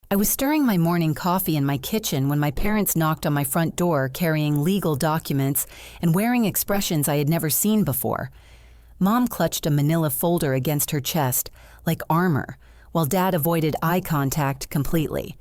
I was stirring my morning coffee in my kitchen when my parents knocked on my front door carrying legal documents and wearing expressions I had never seen before. Mom clutched a manila folder against her chest, like armor, while Dad avoided eye contact completely.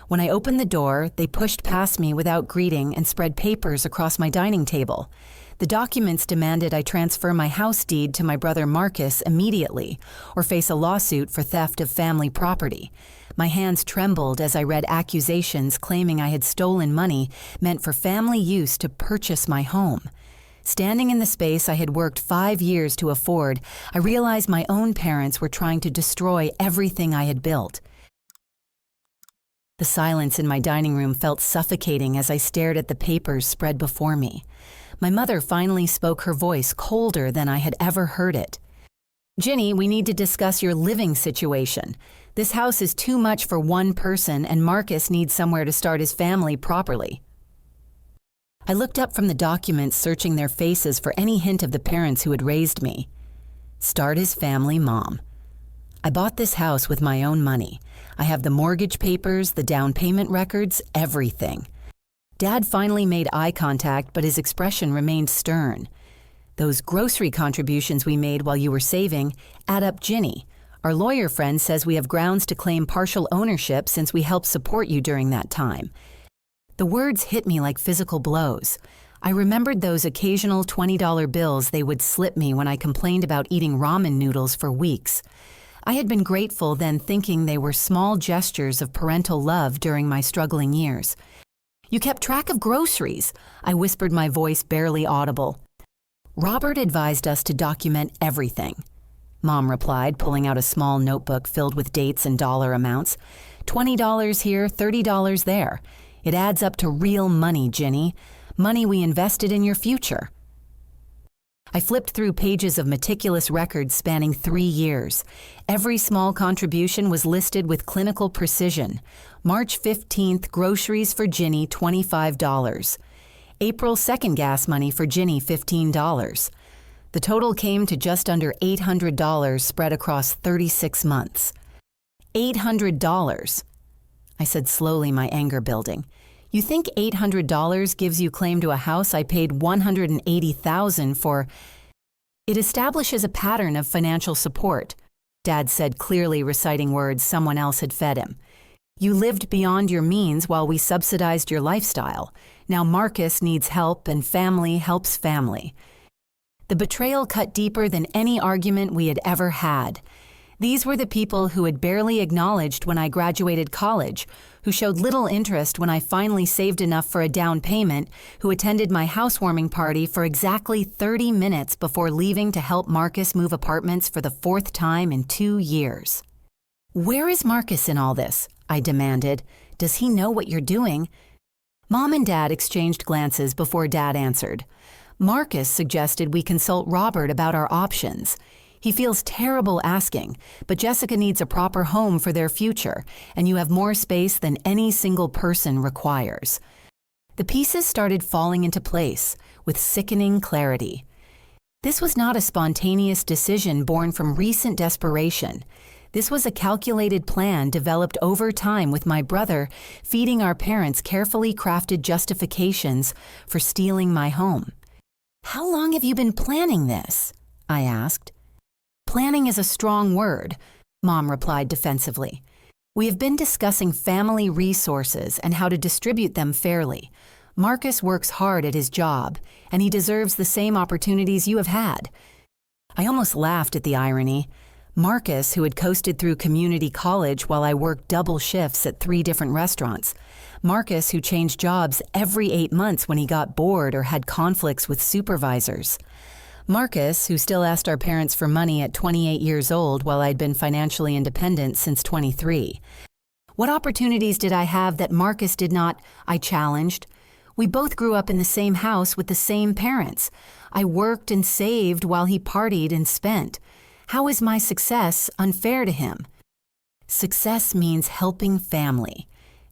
When I opened the door, they pushed past me without greeting and spread papers across my dining table. The documents demanded I transfer my house deed to my brother Marcus immediately or face a lawsuit for theft of family property. My hands trembled as I read accusations claiming I had stolen money meant for family use to purchase my home. Standing in the space I had worked 5 years to afford, I realized my own parents were trying to destroy everything I had built. The silence in my dining room felt suffocating as I stared at the papers spread before me. My mother finally spoke, her voice colder than I had ever heard it. "Ginny, we need to discuss your living situation. This house is too much for one person, and Marcus needs somewhere to start his family properly." I looked up from the documents, searching their faces for any hint of the parents who had raised me. Start his family, Mom. I bought this house with my own money. I have the mortgage papers, the down payment records, everything. Dad finally made eye contact, but his expression remained stern. "Those grocery contributions we made while you were saving add up, Ginny. Our lawyer friend says we have grounds to claim partial ownership since we helped support you during that time." The words hit me like physical blows. I remembered those occasional $20 bills they would slip me when I complained about eating ramen noodles for weeks. I had been grateful then, thinking they were small gestures of parental love during my struggling years. "You kept track of groceries," I whispered, my voice barely audible. "Robert advised us to document everything," Mom replied, pulling out a small notebook filled with dates and dollar amounts. $20 here, $30 there. It adds up to real money, Ginny. Money we invested in your future. I flipped through pages of meticulous records spanning 3 years. Every small contribution was listed with clinical precision. March 15th, groceries for Ginny, $25. April 2nd, gas money for Ginny, $15. The total came to just under $800 spread across 36 months. $800, I said slowly, my anger building. "You think $800 gives you claim to a house I paid $180,000 for?" "It establishes a pattern of financial support," Dad said, clearly reciting words someone else had fed him. "You lived beyond your means while we subsidized your lifestyle. Now Marcus needs help, and family helps family." The betrayal cut deeper than any argument we had ever had. These were the people who had barely acknowledged when I graduated college, who showed little interest when I finally saved enough for a down payment, who attended my housewarming party for exactly 30 minutes before leaving to help Marcus move apartments for the 4th time in 2 years. "Where is Marcus in all this?" I demanded. "Does he know what you're doing?" Mom and Dad exchanged glances before Dad answered. "Marcus suggested we consult Robert about our options. He feels terrible asking, but Jessica needs a proper home for their future, and you have more space than any single person requires." The pieces started falling into place with sickening clarity. This was not a spontaneous decision born from recent desperation. This was a calculated plan developed over time with my brother, feeding our parents carefully crafted justifications for stealing my home. "How long have you been planning this?" I asked. "Planning is a strong word," Mom replied defensively. "We have been discussing family resources and how to distribute them fairly. Marcus works hard at his job, and he deserves the same opportunities you have had." I almost laughed at the irony. Marcus, who had coasted through community college while I worked double shifts at 3 different restaurants. Marcus, who changed jobs every 8 months when he got bored or had conflicts with supervisors. Marcus, who still asked our parents for money at 28 years old while I'd been financially independent since 23. "What opportunities did I have that Marcus did not?" I challenged. "We both grew up in the same house with the same parents. I worked and saved while he partied and spent. How is my success unfair to him?" "Success means helping family,"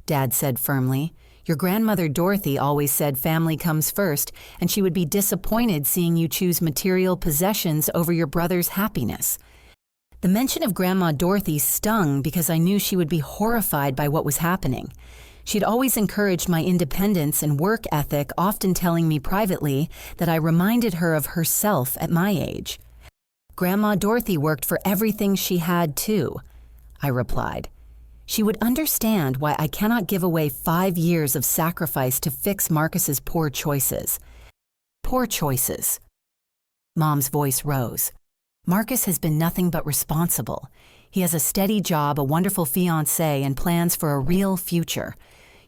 Dad said firmly. "Your grandmother Dorothy always said family comes first, and she would be disappointed seeing you choose material possessions over your brother's happiness." The mention of Grandma Dorothy stung because I knew she would be horrified by what was happening. She'd always encouraged my independence and work ethic, often telling me privately that I reminded her of herself at my age. Grandma Dorothy worked for everything she had, too, I replied. She would understand why I cannot give away 5 years of sacrifice to fix Marcus's poor choices. Poor choices. Mom's voice rose. Marcus has been nothing but responsible. He has a steady job, a wonderful fiancé, and plans for a real future.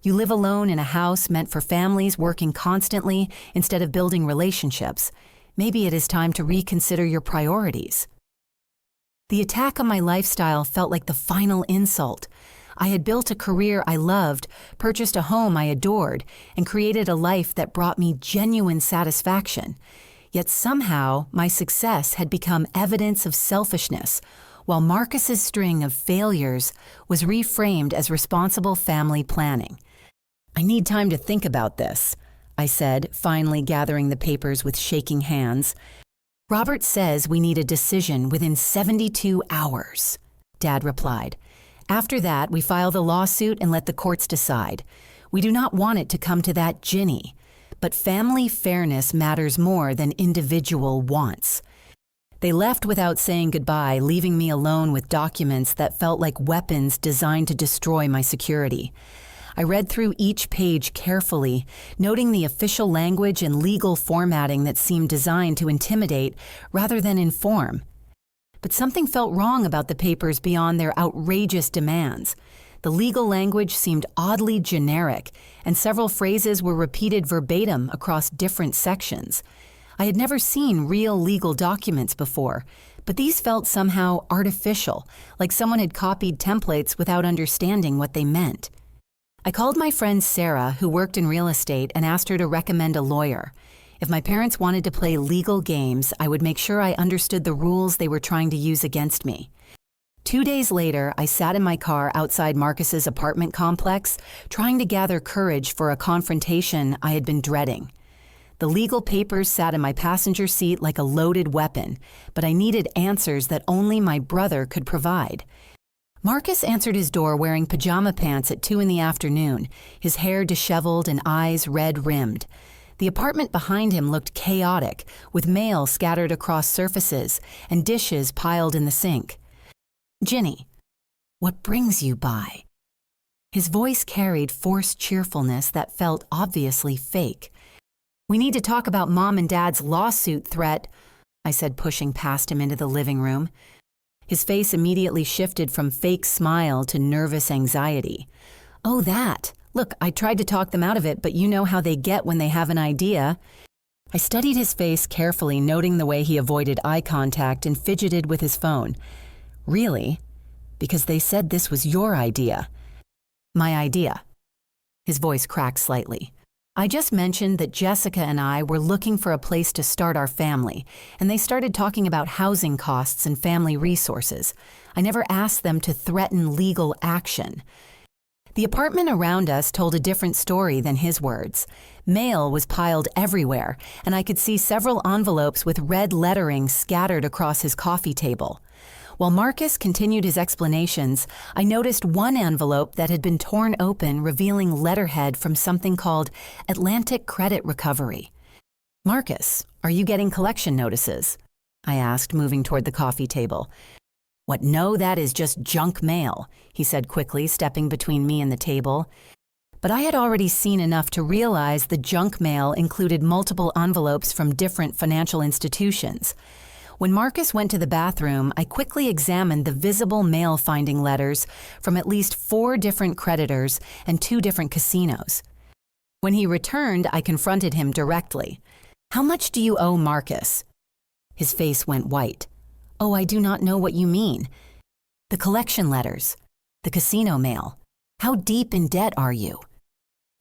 You live alone in a house meant for families working constantly instead of building relationships. Maybe it is time to reconsider your priorities. The attack on my lifestyle felt like the final insult. I had built a career I loved, purchased a home I adored, and created a life that brought me genuine satisfaction. Yet somehow, my success had become evidence of selfishness, while Marcus's string of failures was reframed as responsible family planning. I need time to think about this, I said, finally gathering the papers with shaking hands. Robert says we need a decision within 72 hours, Dad replied. After that, we file the lawsuit and let the courts decide. We do not want it to come to that, Ginny. But family fairness matters more than individual wants. They left without saying goodbye, leaving me alone with documents that felt like weapons designed to destroy my security. I read through each page carefully, noting the official language and legal formatting that seemed designed to intimidate rather than inform. But something felt wrong about the papers beyond their outrageous demands. The legal language seemed oddly generic, and several phrases were repeated verbatim across different sections. I had never seen real legal documents before, but these felt somehow artificial, like someone had copied templates without understanding what they meant. I called my friend Sarah, who worked in real estate, and asked her to recommend a lawyer. If my parents wanted to play legal games, I would make sure I understood the rules they were trying to use against me. 2 days later, I sat in my car outside Marcus's apartment complex, trying to gather courage for a confrontation I had been dreading. The legal papers sat in my passenger seat like a loaded weapon, but I needed answers that only my brother could provide. Marcus answered his door wearing pajama pants at 2 in the afternoon, his hair disheveled and eyes red-rimmed. The apartment behind him looked chaotic, with mail scattered across surfaces and dishes piled in the sink. Ginny, what brings you by? His voice carried forced cheerfulness that felt obviously fake. We need to talk about Mom and Dad's lawsuit threat, I said, pushing past him into the living room. His face immediately shifted from fake smile to nervous anxiety. Oh, that. Look, I tried to talk them out of it, but you know how they get when they have an idea. I studied his face carefully, noting the way he avoided eye contact and fidgeted with his phone. Really? Because they said this was your idea. My idea. His voice cracked slightly. I just mentioned that Jessica and I were looking for a place to start our family, and they started talking about housing costs and family resources. I never asked them to threaten legal action. The apartment around us told a different story than his words. Mail was piled everywhere, and I could see several envelopes with red lettering scattered across his coffee table. While Marcus continued his explanations, I noticed one envelope that had been torn open, revealing letterhead from something called Atlantic Credit Recovery. Marcus, are you getting collection notices? I asked, moving toward the coffee table. What, no, that is just junk mail, he said quickly, stepping between me and the table. But I had already seen enough to realize the junk mail included multiple envelopes from different financial institutions. When Marcus went to the bathroom, I quickly examined the visible mail-finding letters from at least 4 different creditors and 2 different casinos. When he returned, I confronted him directly. How much do you owe Marcus? His face went white. Oh, I do not know what you mean. The collection letters, the casino mail. How deep in debt are you?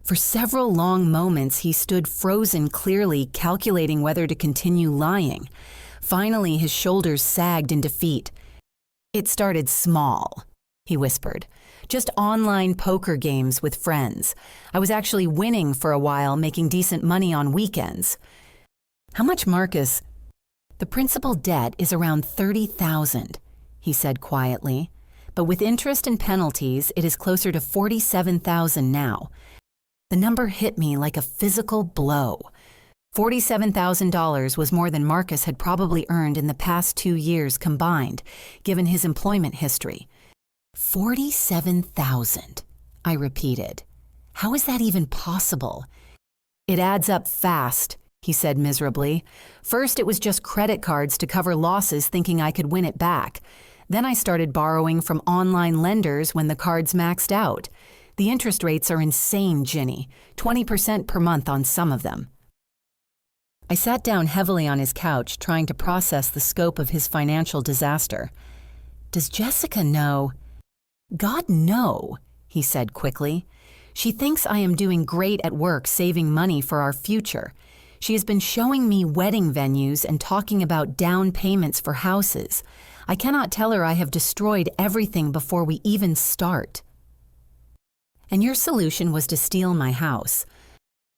For several long moments, he stood frozen, clearly calculating whether to continue lying. Finally, his shoulders sagged in defeat. It started small, he whispered. Just online poker games with friends. I was actually winning for a while, making decent money on weekends. How much, Marcus? The principal debt is around $30,000. he said quietly. But with interest and penalties, it is closer to $47,000 now. The number hit me like a physical blow. $47,000 was more than Marcus had probably earned in the past 2 years combined, given his employment history. 47,000, I repeated. How is that even possible? It adds up fast, he said miserably. First, it was just credit cards to cover losses thinking I could win it back. Then I started borrowing from online lenders when the cards maxed out. The interest rates are insane, Ginny, 20% per month on some of them. I sat down heavily on his couch, trying to process the scope of his financial disaster. Does Jessica know? God, no, he said quickly. She thinks I am doing great at work saving money for our future. She has been showing me wedding venues and talking about down payments for houses. I cannot tell her I have destroyed everything before we even start. And your solution was to steal my house.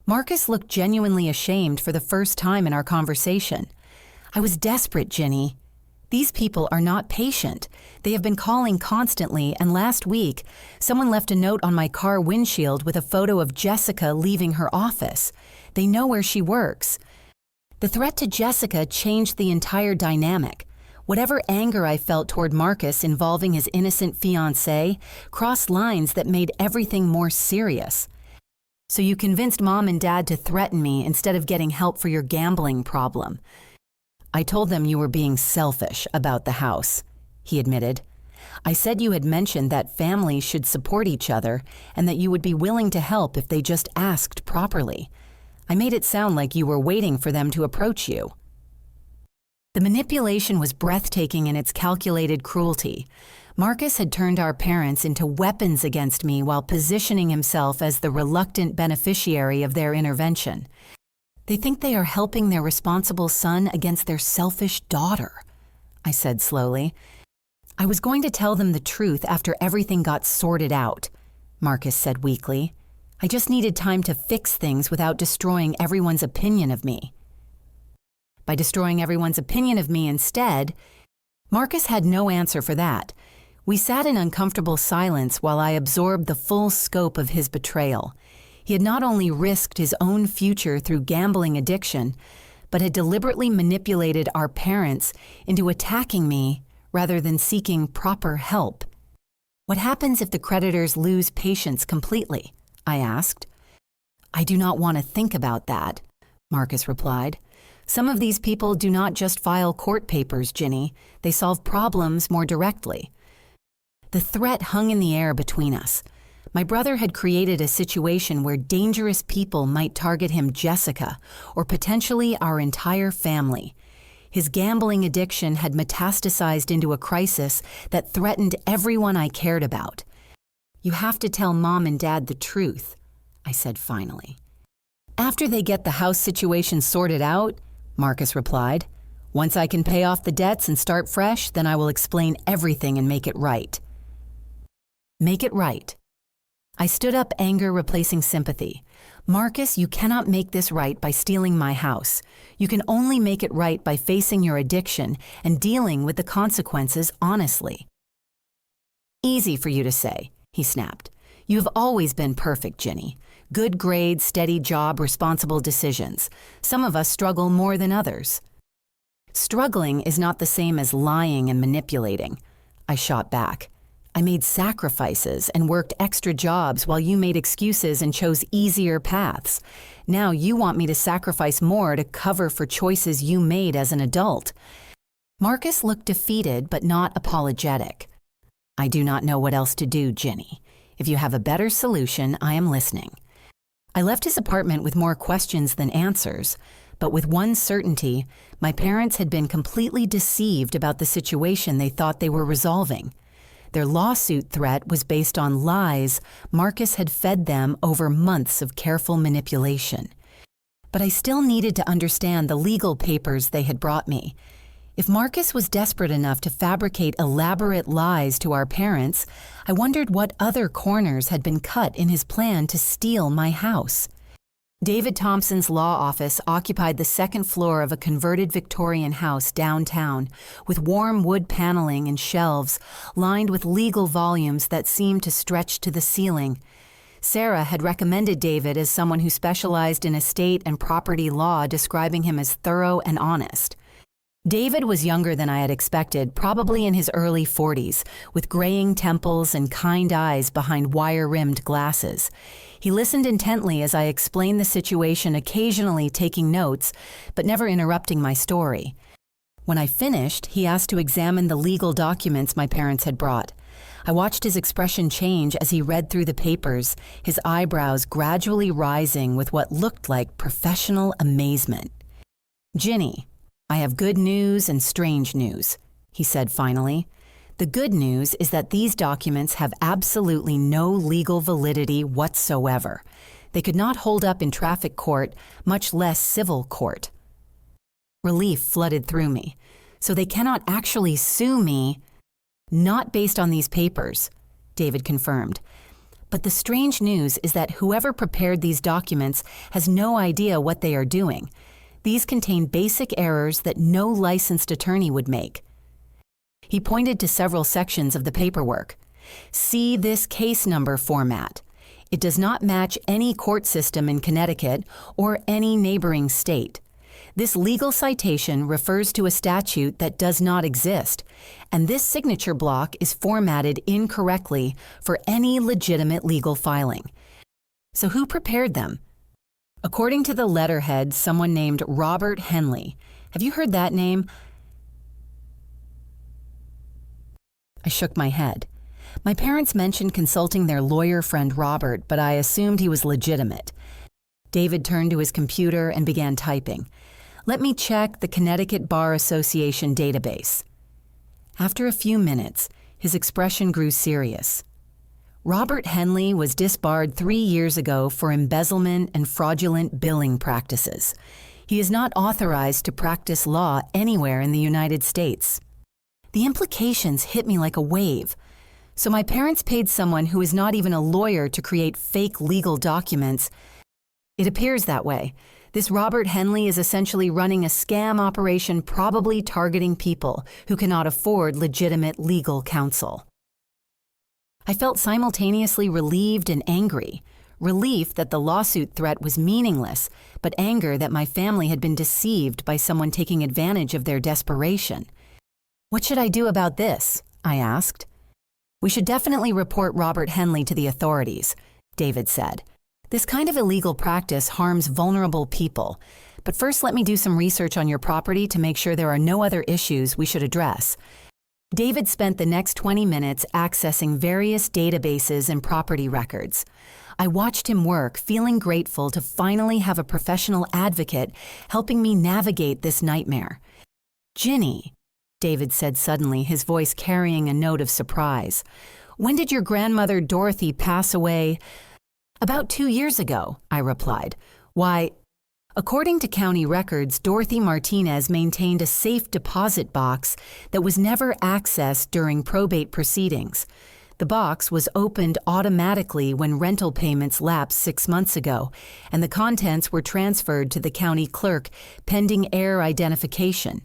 Marcus looked genuinely ashamed for the first time in our conversation. I was desperate, Ginny. These people are not patient. They have been calling constantly, and last week, someone left a note on my car windshield with a photo of Jessica leaving her office. They know where she works. The threat to Jessica changed the entire dynamic. Whatever anger I felt toward Marcus involving his innocent fiancée crossed lines that made everything more serious. So you convinced Mom and Dad to threaten me instead of getting help for your gambling problem. I told them you were being selfish about the house, he admitted. I said you had mentioned that families should support each other and that you would be willing to help if they just asked properly. I made it sound like you were waiting for them to approach you. The manipulation was breathtaking in its calculated cruelty. Marcus had turned our parents into weapons against me while positioning himself as the reluctant beneficiary of their intervention. They think they are helping their responsible son against their selfish daughter, I said slowly. I was going to tell them the truth after everything got sorted out, Marcus said weakly. I just needed time to fix things without destroying everyone's opinion of me. By destroying everyone's opinion of me instead, Marcus had no answer for that. We sat in uncomfortable silence while I absorbed the full scope of his betrayal. He had not only risked his own future through gambling addiction, but had deliberately manipulated our parents into attacking me rather than seeking proper help. What happens if the creditors lose patience completely? I asked. I do not want to think about that, Marcus replied. Some of these people do not just file court papers, Ginny. They solve problems more directly. The threat hung in the air between us. My brother had created a situation where dangerous people might target him, Jessica, or potentially our entire family. His gambling addiction had metastasized into a crisis that threatened everyone I cared about. You have to tell Mom and Dad the truth, I said finally. After they get the house situation sorted out, Marcus replied. Once I can pay off the debts and start fresh, then I will explain everything and make it right. Make it right. I stood up, anger replacing sympathy. Marcus, you cannot make this right by stealing my house. You can only make it right by facing your addiction and dealing with the consequences honestly. Easy for you to say, he snapped. You have always been perfect, Ginny. Good grades, steady job, responsible decisions. Some of us struggle more than others. Struggling is not the same as lying and manipulating, I shot back. I made sacrifices and worked extra jobs while you made excuses and chose easier paths. Now you want me to sacrifice more to cover for choices you made as an adult. Marcus looked defeated but not apologetic. I do not know what else to do, Ginny. If you have a better solution, I am listening. I left his apartment with more questions than answers, but with one certainty, my parents had been completely deceived about the situation they thought they were resolving. Their lawsuit threat was based on lies Marcus had fed them over months of careful manipulation. But I still needed to understand the legal papers they had brought me. If Marcus was desperate enough to fabricate elaborate lies to our parents, I wondered what other corners had been cut in his plan to steal my house. David Thompson's law office occupied the second floor of a converted Victorian house downtown, with warm wood paneling and shelves lined with legal volumes that seemed to stretch to the ceiling. Sarah had recommended David as someone who specialized in estate and property law, describing him as thorough and honest. David was younger than I had expected, probably in his early 40s, with graying temples and kind eyes behind wire-rimmed glasses. He listened intently as I explained the situation, occasionally taking notes, but never interrupting my story. When I finished, he asked to examine the legal documents my parents had brought. I watched his expression change as he read through the papers, his eyebrows gradually rising with what looked like professional amazement. "Ginny, I have good news and strange news," he said finally. "The good news is that these documents have absolutely no legal validity whatsoever. They could not hold up in traffic court, much less civil court." Relief flooded through me. "So they cannot actually sue me?" "Not based on these papers," David confirmed. "But the strange news is that whoever prepared these documents has no idea what they are doing. These contain basic errors that no licensed attorney would make." He pointed to several sections of the paperwork. "See this case number format. It does not match any court system in Connecticut or any neighboring state. This legal citation refers to a statute that does not exist, and this signature block is formatted incorrectly for any legitimate legal filing." So who prepared them? According to the letterhead, someone named Robert Henley. Have you heard that name? I shook my head. My parents mentioned consulting their lawyer friend Robert, but I assumed he was legitimate. David turned to his computer and began typing. "Let me check the Connecticut Bar Association database." After a few minutes, his expression grew serious. "Robert Henley was disbarred 3 years ago for embezzlement and fraudulent billing practices. He is not authorized to practice law anywhere in the United States." The implications hit me like a wave. So my parents paid someone who is not even a lawyer to create fake legal documents. It appears that way. This Robert Henley is essentially running a scam operation, probably targeting people who cannot afford legitimate legal counsel. I felt simultaneously relieved and angry. Relief that the lawsuit threat was meaningless, but anger that my family had been deceived by someone taking advantage of their desperation. "What should I do about this?" I asked. "We should definitely report Robert Henley to the authorities," David said. "This kind of illegal practice harms vulnerable people. But first, let me do some research on your property to make sure there are no other issues we should address." David spent the next 20 minutes accessing various databases and property records. I watched him work, feeling grateful to finally have a professional advocate helping me navigate this nightmare. "Ginny," David said suddenly, his voice carrying a note of surprise, "when did your grandmother Dorothy pass away?" "About 2 years ago," I replied. "Why?" According to county records, Dorothy Martinez maintained a safe deposit box that was never accessed during probate proceedings. The box was opened automatically when rental payments lapsed 6 months ago, and the contents were transferred to the county clerk pending heir identification.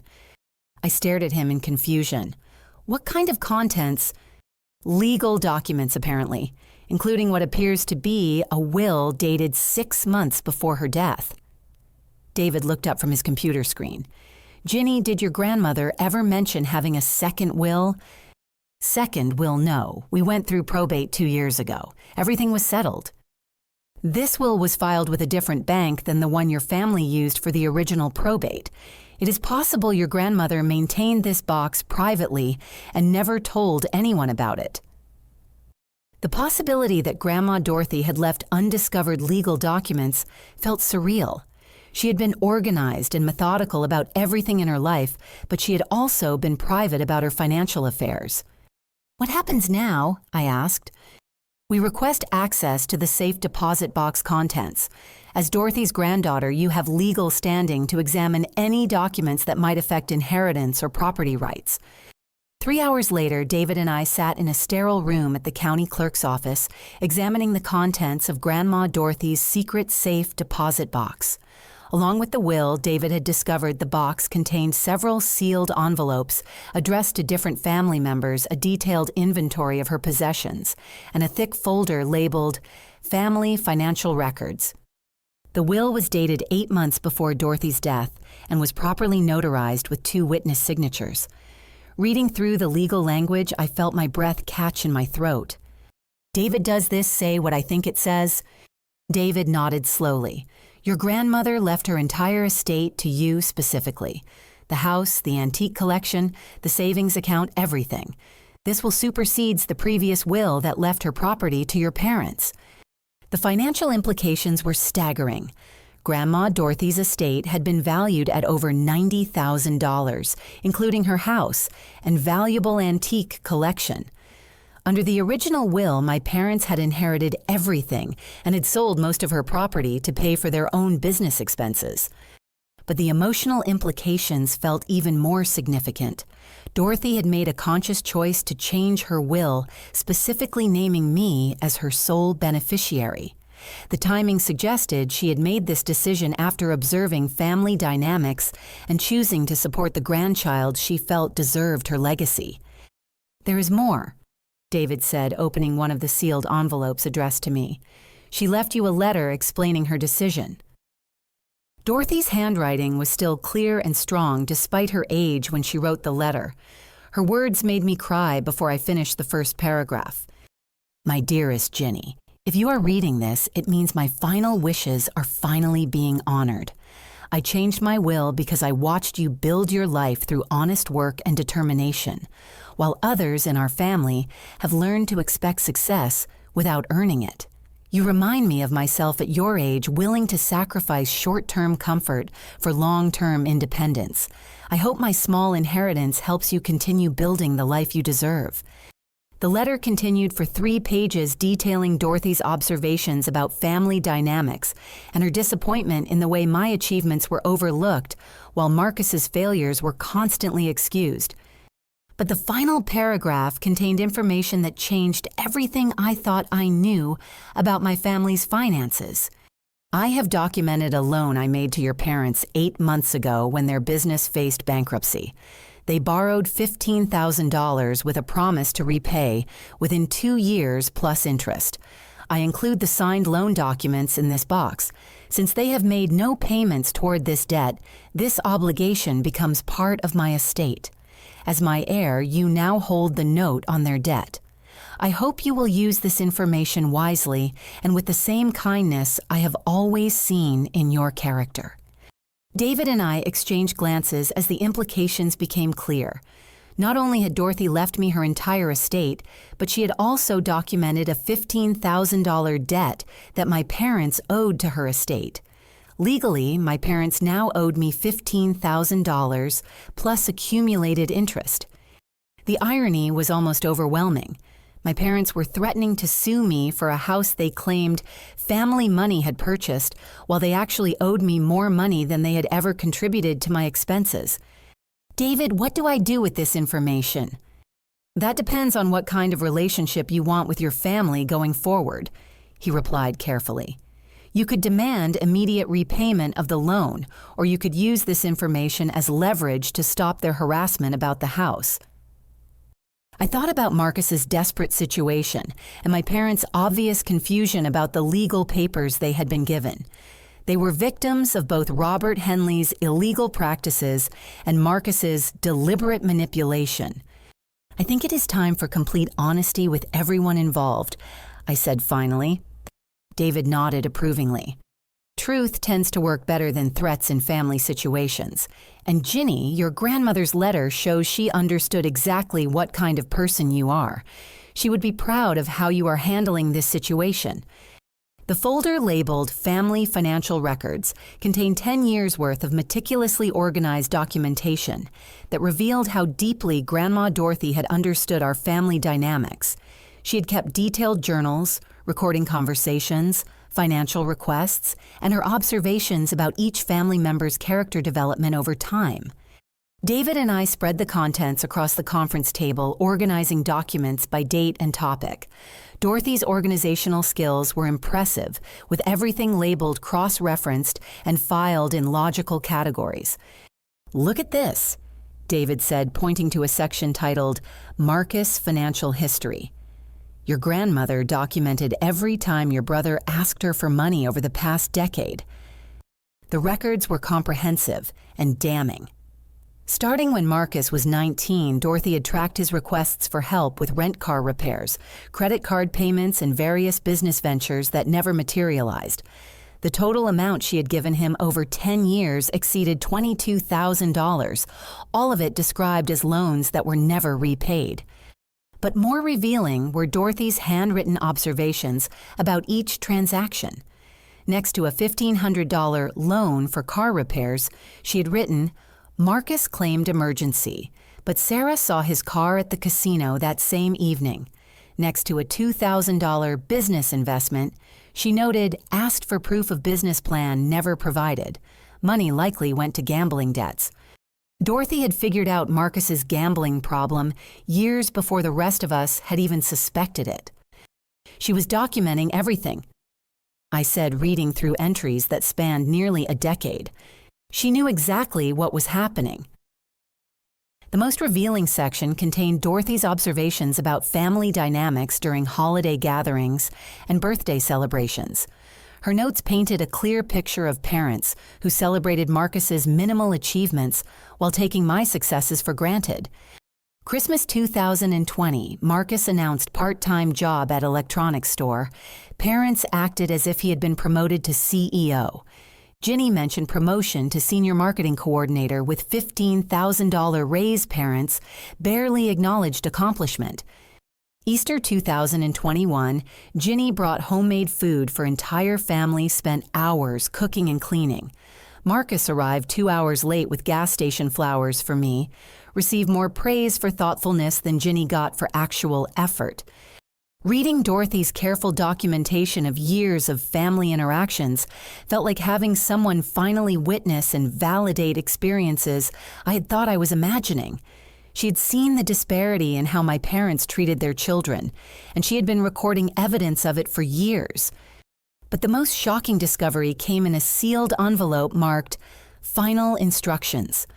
I stared at him in confusion. "What kind of contents?" "Legal documents, apparently, including what appears to be a will dated 6 months before her death." David looked up from his computer screen. "Ginny, did your grandmother ever mention having a second will?" "Second will, no. We went through probate 2 years ago. Everything was settled." "This will was filed with a different bank than the one your family used for the original probate. It is possible your grandmother maintained this box privately and never told anyone about it." The possibility that Grandma Dorothy had left undiscovered legal documents felt surreal. She had been organized and methodical about everything in her life, but she had also been private about her financial affairs. "What happens now?" I asked. "We request access to the safe deposit box contents. As Dorothy's granddaughter, you have legal standing to examine any documents that might affect inheritance or property rights. 3 hours later, David and I sat in a sterile room at the county clerk's office, examining the contents of Grandma Dorothy's secret safe deposit box. Along with the will, David had discovered the box contained several sealed envelopes addressed to different family members, a detailed inventory of her possessions, and a thick folder labeled Family Financial Records. The will was dated 8 months before Dorothy's death and was properly notarized with 2 witness signatures. Reading through the legal language, I felt my breath catch in my throat. "David, does this say what I think it says?" David nodded slowly. "Your grandmother left her entire estate to you specifically. The house, the antique collection, the savings account, everything. This will supersede the previous will that left her property to your parents." The financial implications were staggering. Grandma Dorothy's estate had been valued at over $90,000, including her house and valuable antique collection. Under the original will, my parents had inherited everything and had sold most of her property to pay for their own business expenses. But the emotional implications felt even more significant. Dorothy had made a conscious choice to change her will, specifically naming me as her sole beneficiary. The timing suggested she had made this decision after observing family dynamics and choosing to support the grandchild she felt deserved her legacy. "There is more," David said, opening one of the sealed envelopes addressed to me. "She left you a letter explaining her decision." Dorothy's handwriting was still clear and strong despite her age when she wrote the letter. Her words made me cry before I finished the first paragraph. "My dearest Ginny, if you are reading this, it means my final wishes are finally being honored. I changed my will because I watched you build your life through honest work and determination, while others in our family have learned to expect success without earning it. You remind me of myself at your age, willing to sacrifice short-term comfort for long-term independence. I hope my small inheritance helps you continue building the life you deserve." The letter continued for 3 pages, detailing Dorothy's observations about family dynamics and her disappointment in the way my achievements were overlooked while Marcus's failures were constantly excused. But the final paragraph contained information that changed everything I thought I knew about my family's finances. "I have documented a loan I made to your parents 8 months ago when their business faced bankruptcy. They borrowed $15,000 with a promise to repay within 2 years plus interest. I include the signed loan documents in this box. Since they have made no payments toward this debt, this obligation becomes part of my estate. As my heir, you now hold the note on their debt. I hope you will use this information wisely and with the same kindness I have always seen in your character." David and I exchanged glances as the implications became clear. Not only had Dorothy left me her entire estate, but she had also documented a $15,000 debt that my parents owed to her estate. Legally, my parents now owed me $15,000 plus accumulated interest. The irony was almost overwhelming. My parents were threatening to sue me for a house they claimed family money had purchased, while they actually owed me more money than they had ever contributed to my expenses. "David, what do I do with this information?" "That depends on what kind of relationship you want with your family going forward," he replied carefully. "You could demand immediate repayment of the loan, or you could use this information as leverage to stop their harassment about the house." I thought about Marcus's desperate situation and my parents' obvious confusion about the legal papers they had been given. They were victims of both Robert Henley's illegal practices and Marcus's deliberate manipulation. "I think it is time for complete honesty with everyone involved," I said finally. David nodded approvingly. "Truth tends to work better than threats in family situations. And Ginny, your grandmother's letter shows she understood exactly what kind of person you are. She would be proud of how you are handling this situation." The folder labeled Family Financial Records contained 10 years' worth of meticulously organized documentation that revealed how deeply Grandma Dorothy had understood our family dynamics. She had kept detailed journals, recording conversations, financial requests, and her observations about each family member's character development over time. David and I spread the contents across the conference table, organizing documents by date and topic. Dorothy's organizational skills were impressive, with everything labeled cross-referenced and filed in logical categories. "Look at this," David said, pointing to a section titled Marcus Financial History. "Your grandmother documented every time your brother asked her for money over the past decade." The records were comprehensive and damning. Starting when Marcus was 19, Dorothy had tracked his requests for help with rent car repairs, credit card payments, and various business ventures that never materialized. The total amount she had given him over 10 years exceeded $22,000, all of it described as loans that were never repaid. But more revealing were Dorothy's handwritten observations about each transaction. Next to a $1,500 loan for car repairs, she had written, "Marcus claimed emergency, but Sarah saw his car at the casino that same evening." Next to a $2,000 business investment, she noted, "Asked for proof of business plan, never provided. Money likely went to gambling debts." Dorothy had figured out Marcus's gambling problem years before the rest of us had even suspected it. She was documenting everything, I said, reading through entries that spanned nearly a decade. She knew exactly what was happening. The most revealing section contained Dorothy's observations about family dynamics during holiday gatherings and birthday celebrations. Her notes painted a clear picture of parents who celebrated Marcus's minimal achievements while taking my successes for granted. Christmas 2020, Marcus announced part-time job at electronics store. Parents acted as if he had been promoted to CEO. Ginny mentioned promotion to senior marketing coordinator with $15,000 raise. Parents barely acknowledged accomplishment. Easter 2021, Ginny brought homemade food for entire family, spent hours cooking and cleaning. Marcus arrived 2 hours late with gas station flowers for me, received more praise for thoughtfulness than Ginny got for actual effort. Reading Dorothy's careful documentation of years of family interactions felt like having someone finally witness and validate experiences I had thought I was imagining. She had seen the disparity in how my parents treated their children, and she had been recording evidence of it for years. But the most shocking discovery came in a sealed envelope marked Final Instructions.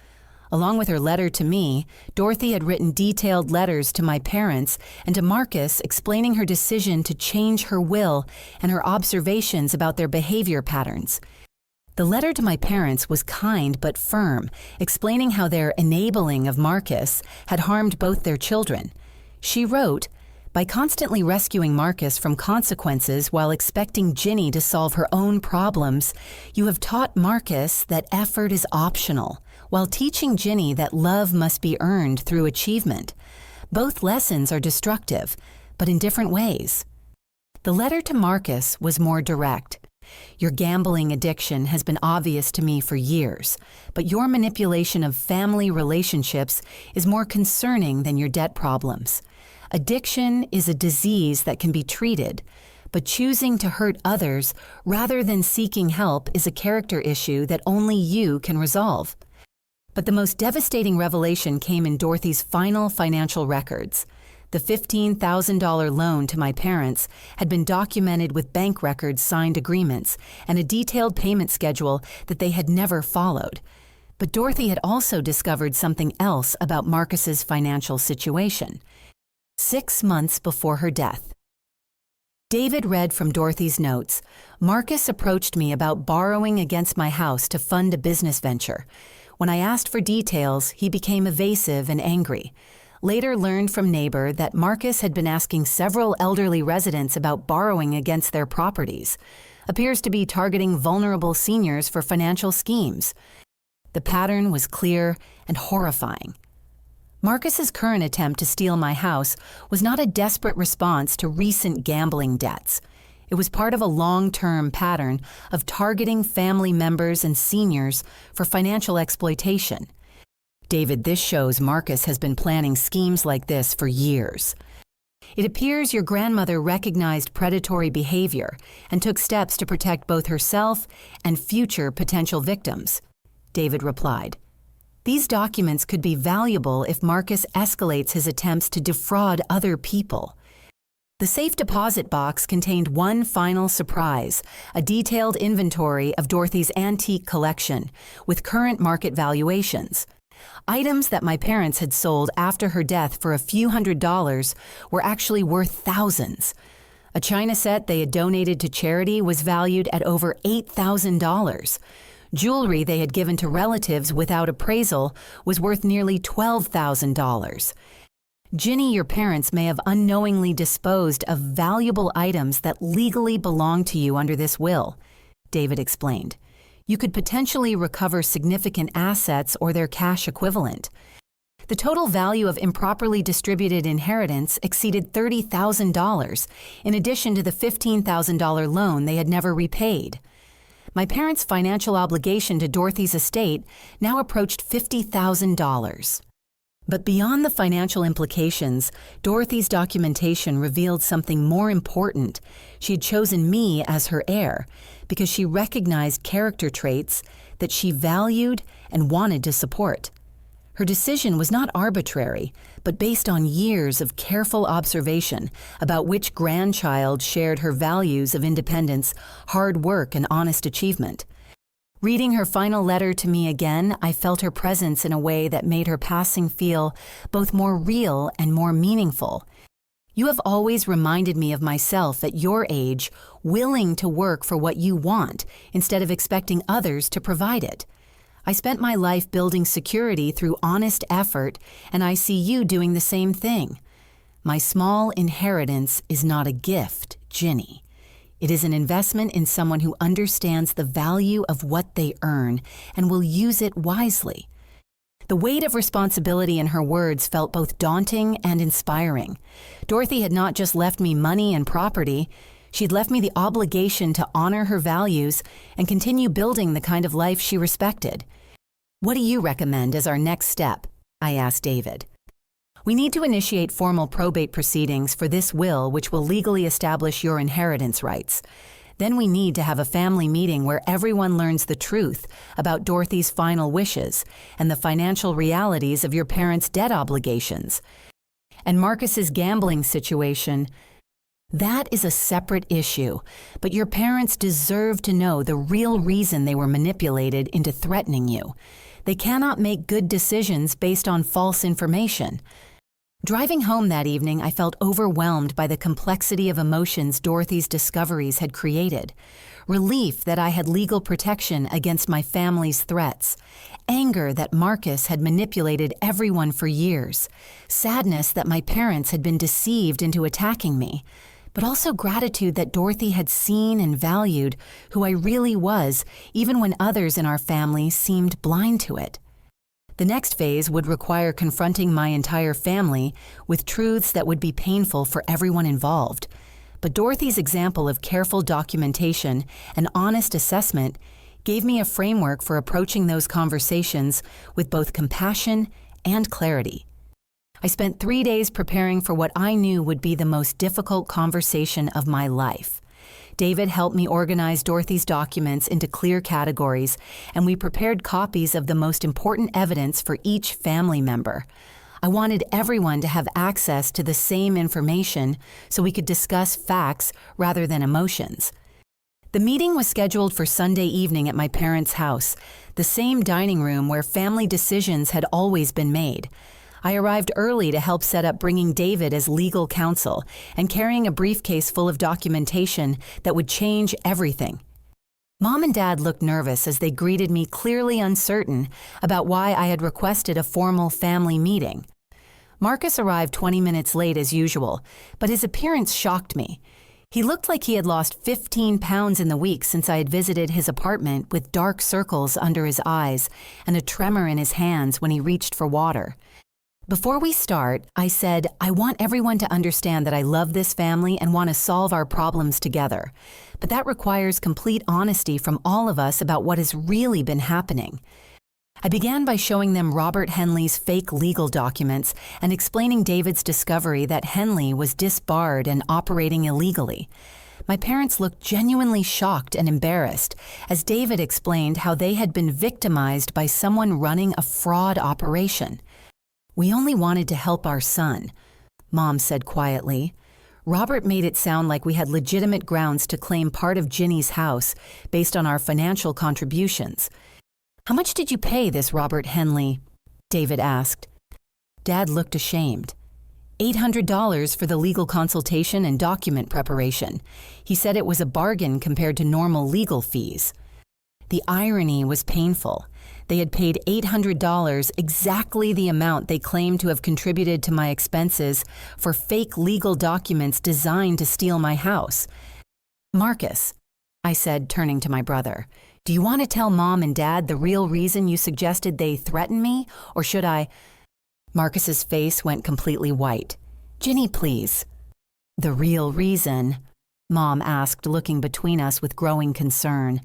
Along with her letter to me, Dorothy had written detailed letters to my parents and to Marcus explaining her decision to change her will and her observations about their behavior patterns. The letter to my parents was kind but firm, explaining how their enabling of Marcus had harmed both their children. She wrote, "By constantly rescuing Marcus from consequences while expecting Ginny to solve her own problems, you have taught Marcus that effort is optional, while teaching Ginny that love must be earned through achievement. Both lessons are destructive, but in different ways." The letter to Marcus was more direct. "Your gambling addiction has been obvious to me for years, but your manipulation of family relationships is more concerning than your debt problems. Addiction is a disease that can be treated, but choosing to hurt others rather than seeking help is a character issue that only you can resolve." But the most devastating revelation came in Dorothy's final financial records. The $15,000 loan to my parents had been documented with bank records, signed agreements, and a detailed payment schedule that they had never followed. But Dorothy had also discovered something else about Marcus's financial situation. 6 months before her death. David read from Dorothy's notes, "Marcus approached me about borrowing against my house to fund a business venture. When I asked for details, he became evasive and angry. Later learned from neighbor that Marcus had been asking several elderly residents about borrowing against their properties. Appears to be targeting vulnerable seniors for financial schemes. The pattern was clear and horrifying. Marcus's current attempt to steal my house was not a desperate response to recent gambling debts. It was part of a long-term pattern of targeting family members and seniors for financial exploitation. David, this shows Marcus has been planning schemes like this for years. It appears your grandmother recognized predatory behavior and took steps to protect both herself and future potential victims," David replied. These documents could be valuable if Marcus escalates his attempts to defraud other people. The safe deposit box contained one final surprise, a detailed inventory of Dorothy's antique collection, with current market valuations. Items that my parents had sold after her death for a few $100s were actually worth thousands. A china set they had donated to charity was valued at over $8,000. Jewelry they had given to relatives without appraisal was worth nearly $12,000. Ginny, your parents may have unknowingly disposed of valuable items that legally belong to you under this will, David explained. You could potentially recover significant assets or their cash equivalent. The total value of improperly distributed inheritance exceeded $30,000, in addition to the $15,000 loan they had never repaid. My parents' financial obligation to Dorothy's estate now approached $50,000. But beyond the financial implications, Dorothy's documentation revealed something more important. She had chosen me as her heir because she recognized character traits that she valued and wanted to support. Her decision was not arbitrary, but based on years of careful observation about which grandchild shared her values of independence, hard work, and honest achievement. Reading her final letter to me again, I felt her presence in a way that made her passing feel both more real and more meaningful. You have always reminded me of myself at your age, willing to work for what you want instead of expecting others to provide it. I spent my life building security through honest effort, and I see you doing the same thing. My small inheritance is not a gift, Ginny. It is an investment in someone who understands the value of what they earn and will use it wisely. The weight of responsibility in her words felt both daunting and inspiring. Dorothy had not just left me money and property, she'd left me the obligation to honor her values and continue building the kind of life she respected. What do you recommend as our next step? I asked David. We need to initiate formal probate proceedings for this will, which will legally establish your inheritance rights. Then we need to have a family meeting where everyone learns the truth about Dorothy's final wishes and the financial realities of your parents' debt obligations. And Marcus's gambling situation, that is a separate issue, but your parents deserve to know the real reason they were manipulated into threatening you. They cannot make good decisions based on false information. Driving home that evening, I felt overwhelmed by the complexity of emotions Dorothy's discoveries had created. Relief that I had legal protection against my family's threats. Anger that Marcus had manipulated everyone for years. Sadness that my parents had been deceived into attacking me. But also gratitude that Dorothy had seen and valued who I really was, even when others in our family seemed blind to it. The next phase would require confronting my entire family with truths that would be painful for everyone involved. But Dorothy's example of careful documentation and honest assessment gave me a framework for approaching those conversations with both compassion and clarity. I spent 3 days preparing for what I knew would be the most difficult conversation of my life. David helped me organize Dorothy's documents into clear categories, and we prepared copies of the most important evidence for each family member. I wanted everyone to have access to the same information so we could discuss facts rather than emotions. The meeting was scheduled for Sunday evening at my parents' house, the same dining room where family decisions had always been made. I arrived early to help set up bringing David as legal counsel and carrying a briefcase full of documentation that would change everything. Mom and Dad looked nervous as they greeted me, clearly uncertain about why I had requested a formal family meeting. Marcus arrived 20 minutes late as usual, but his appearance shocked me. He looked like he had lost 15 pounds in the week since I had visited his apartment, with dark circles under his eyes and a tremor in his hands when he reached for water. Before we start, I said, I want everyone to understand that I love this family and want to solve our problems together. But that requires complete honesty from all of us about what has really been happening. I began by showing them Robert Henley's fake legal documents and explaining David's discovery that Henley was disbarred and operating illegally. My parents looked genuinely shocked and embarrassed as David explained how they had been victimized by someone running a fraud operation. "We only wanted to help our son," Mom said quietly. "Robert made it sound like we had legitimate grounds to claim part of Ginny's house based on our financial contributions." "How much did you pay this Robert Henley?" David asked. Dad looked ashamed. $800 for the legal consultation and document preparation. He said it was a bargain compared to normal legal fees. The irony was painful. They had paid $800, exactly the amount they claimed to have contributed to my expenses, for fake legal documents designed to steal my house. "Marcus," I said, turning to my brother, "do you want to tell Mom and Dad the real reason you suggested they threaten me, or should I—" Marcus's face went completely white. "Ginny, please." "The real reason?" Mom asked, looking between us with growing concern.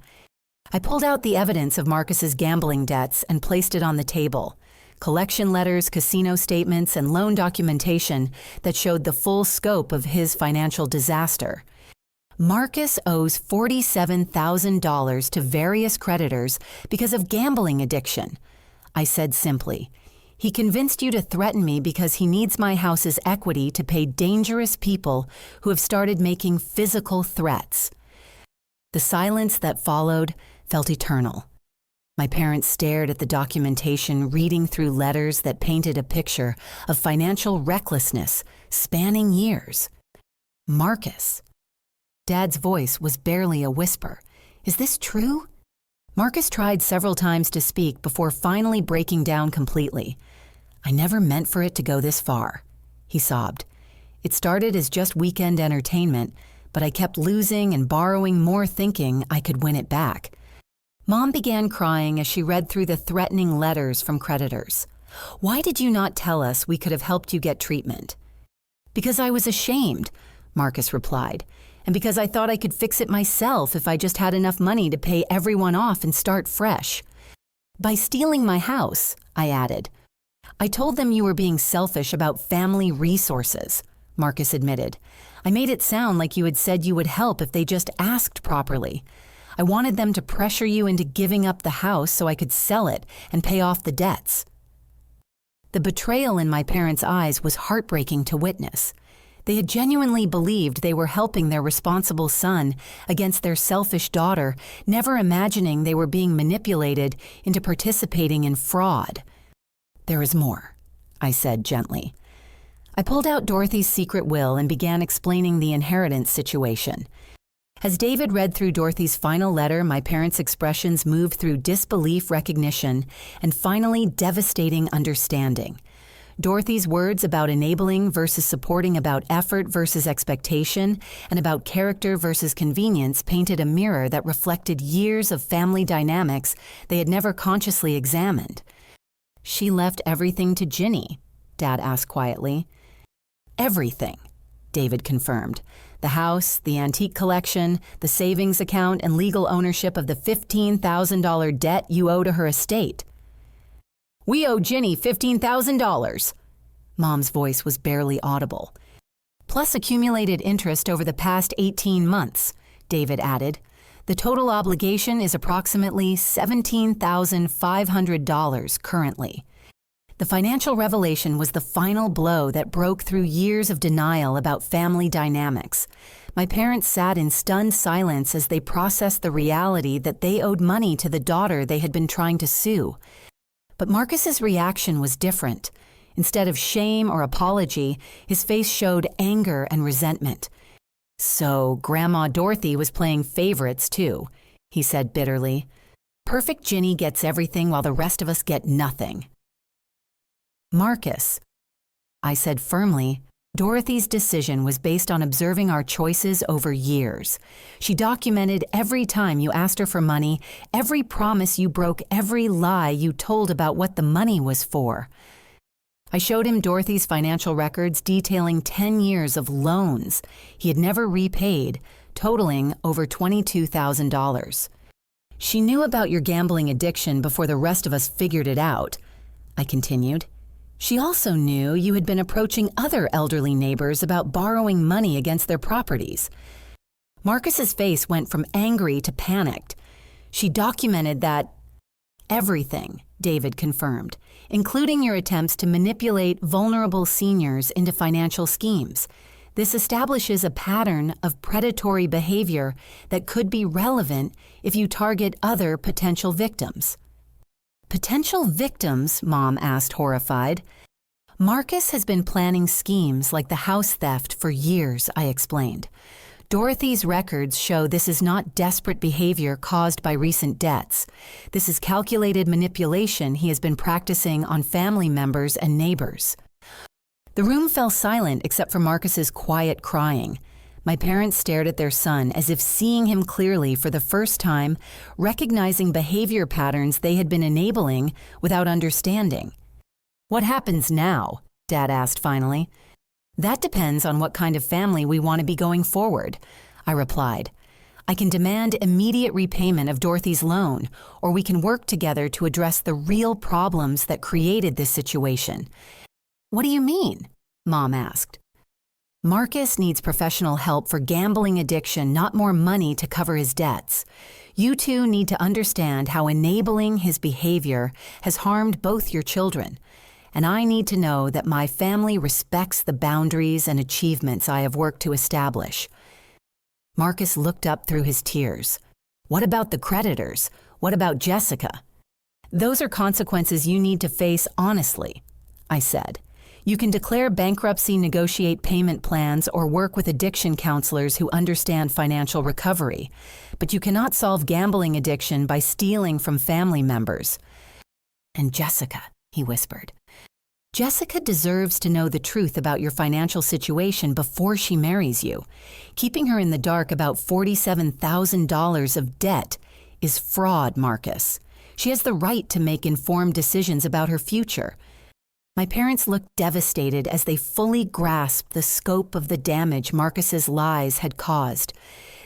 I pulled out the evidence of Marcus's gambling debts and placed it on the table. Collection letters, casino statements, and loan documentation that showed the full scope of his financial disaster. Marcus owes $47,000 to various creditors because of gambling addiction, I said simply. He convinced you to threaten me because he needs my house's equity to pay dangerous people who have started making physical threats. The silence that followed felt eternal. My parents stared at the documentation, reading through letters that painted a picture of financial recklessness spanning years. "Marcus." Dad's voice was barely a whisper. "Is this true?" Marcus tried several times to speak before finally breaking down completely. "I never meant for it to go this far," he sobbed. "It started as just weekend entertainment, but I kept losing and borrowing more thinking I could win it back." Mom began crying as she read through the threatening letters from creditors. "Why did you not tell us we could have helped you get treatment?" "Because I was ashamed," Marcus replied, "and because I thought I could fix it myself if I just had enough money to pay everyone off and start fresh." "By stealing my house," I added. "I told them you were being selfish about family resources," Marcus admitted. "I made it sound like you had said you would help if they just asked properly. I wanted them to pressure you into giving up the house so I could sell it and pay off the debts." The betrayal in my parents' eyes was heartbreaking to witness. They had genuinely believed they were helping their responsible son against their selfish daughter, never imagining they were being manipulated into participating in fraud. "There is more," I said gently. I pulled out Dorothy's secret will and began explaining the inheritance situation. As David read through Dorothy's final letter, my parents' expressions moved through disbelief, recognition, and finally devastating understanding. Dorothy's words about enabling versus supporting, about effort versus expectation, and about character versus convenience painted a mirror that reflected years of family dynamics they had never consciously examined. "She left everything to Ginny?" Dad asked quietly. "Everything," David confirmed. "The house, the antique collection, the savings account, and legal ownership of the $15,000 debt you owe to her estate." "We owe Ginny $15,000. Mom's voice was barely audible. "Plus accumulated interest over the past 18 months, David added. "The total obligation is approximately $17,500 currently." The financial revelation was the final blow that broke through years of denial about family dynamics. My parents sat in stunned silence as they processed the reality that they owed money to the daughter they had been trying to sue. But Marcus's reaction was different. Instead of shame or apology, his face showed anger and resentment. "So Grandma Dorothy was playing favorites too," he said bitterly. "Perfect Ginny gets everything while the rest of us get nothing." "Marcus," I said firmly, "Dorothy's decision was based on observing our choices over years. She documented every time you asked her for money, every promise you broke, every lie you told about what the money was for." I showed him Dorothy's financial records detailing 10 years of loans he had never repaid, totaling over $22,000. "She knew about your gambling addiction before the rest of us figured it out," I continued. "She also knew you had been approaching other elderly neighbors about borrowing money against their properties." Marcus's face went from angry to panicked. She documented that everything, David confirmed, including your attempts to manipulate vulnerable seniors into financial schemes. This establishes a pattern of predatory behavior that could be relevant if you target other potential victims. Potential victims? Mom asked, horrified. Marcus has been planning schemes like the house theft for years, I explained. Dorothy's records show this is not desperate behavior caused by recent debts. This is calculated manipulation he has been practicing on family members and neighbors. The room fell silent except for Marcus's quiet crying. My parents stared at their son as if seeing him clearly for the first time, recognizing behavior patterns they had been enabling without understanding. "What happens now?" Dad asked finally. "That depends on what kind of family we want to be going forward," I replied. "I can demand immediate repayment of Dorothy's loan, or we can work together to address the real problems that created this situation." "What do you mean?" Mom asked. "Marcus needs professional help for gambling addiction, not more money to cover his debts. You two need to understand how enabling his behavior has harmed both your children. And I need to know that my family respects the boundaries and achievements I have worked to establish." Marcus looked up through his tears. "What about the creditors? What about Jessica?" "Those are consequences you need to face honestly," I said. "You can declare bankruptcy, negotiate payment plans, or work with addiction counselors who understand financial recovery. But you cannot solve gambling addiction by stealing from family members." "And Jessica," he whispered. "Jessica deserves to know the truth about your financial situation before she marries you. Keeping her in the dark about $47,000 of debt is fraud, Marcus. She has the right to make informed decisions about her future." My parents looked devastated as they fully grasped the scope of the damage Marcus's lies had caused.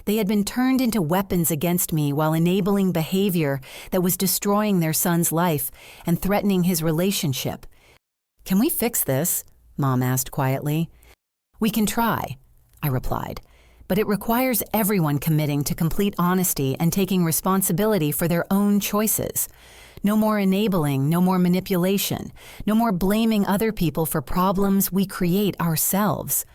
They had been turned into weapons against me while enabling behavior that was destroying their son's life and threatening his relationship. "Can we fix this?" Mom asked quietly. "We can try," I replied, "but it requires everyone committing to complete honesty and taking responsibility for their own choices. No more enabling, no more manipulation, no more blaming other people for problems we create ourselves."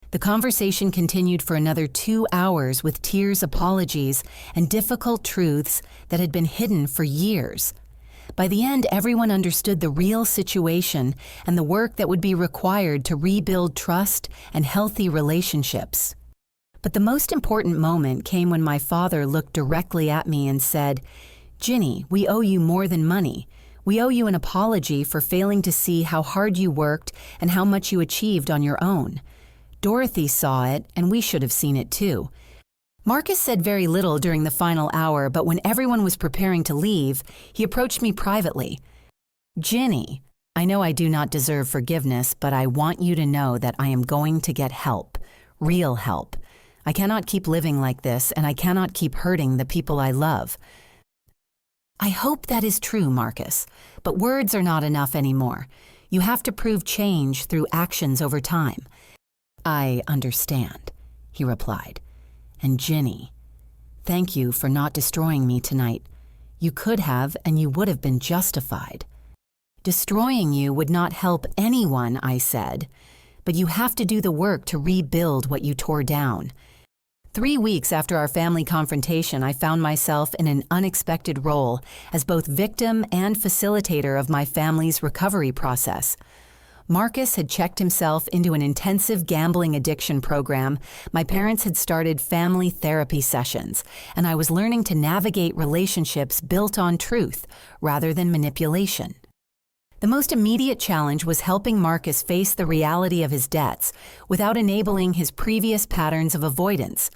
The conversation continued for another 2 hours with tears, apologies, and difficult truths that had been hidden for years. By the end, everyone understood the real situation and the work that would be required to rebuild trust and healthy relationships. But the most important moment came when my father looked directly at me and said, "Ginny, we owe you more than money. We owe you an apology for failing to see how hard you worked and how much you achieved on your own. Dorothy saw it, and we should have seen it too." Marcus said very little during the final hour, but when everyone was preparing to leave, he approached me privately. "Ginny, I know I do not deserve forgiveness, but I want you to know that I am going to get help, real help. I cannot keep living like this, and I cannot keep hurting the people I love." "I hope that is true, Marcus, but words are not enough anymore. You have to prove change through actions over time." "I understand," he replied. "And Ginny, thank you for not destroying me tonight. You could have, and you would have been justified." "Destroying you would not help anyone," I said, "but you have to do the work to rebuild what you tore down." 3 weeks after our family confrontation, I found myself in an unexpected role as both victim and facilitator of my family's recovery process. Marcus had checked himself into an intensive gambling addiction program. My parents had started family therapy sessions, and I was learning to navigate relationships built on truth rather than manipulation. The most immediate challenge was helping Marcus face the reality of his debts without enabling his previous patterns of avoidance.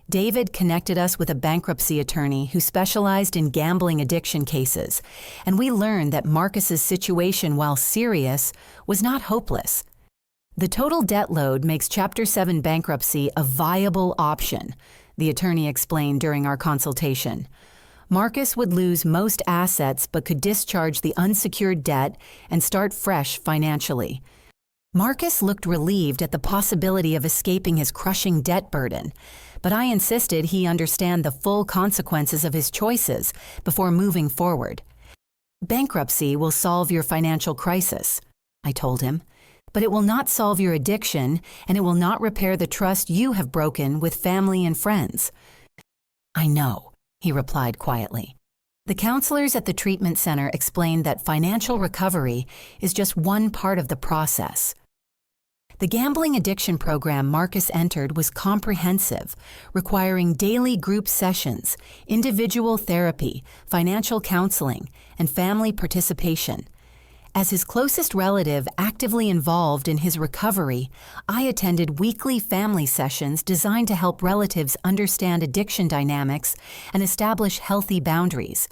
David connected us with a bankruptcy attorney who specialized in gambling addiction cases, and we learned that Marcus's situation, while serious, was not hopeless. "The total debt load makes Chapter 7 bankruptcy a viable option," the attorney explained during our consultation. Marcus would lose most assets but could discharge the unsecured debt and start fresh financially. Marcus looked relieved at the possibility of escaping his crushing debt burden, but I insisted he understand the full consequences of his choices before moving forward. Bankruptcy will solve your financial crisis, I told him, but it will not solve your addiction, and it will not repair the trust you have broken with family and friends. I know, he replied quietly. The counselors at the treatment center explained that financial recovery is just one part of the process. The gambling addiction program Marcus entered was comprehensive, requiring daily group sessions, individual therapy, financial counseling, and family participation. As his closest relative actively involved in his recovery, I attended weekly family sessions designed to help relatives understand addiction dynamics and establish healthy boundaries.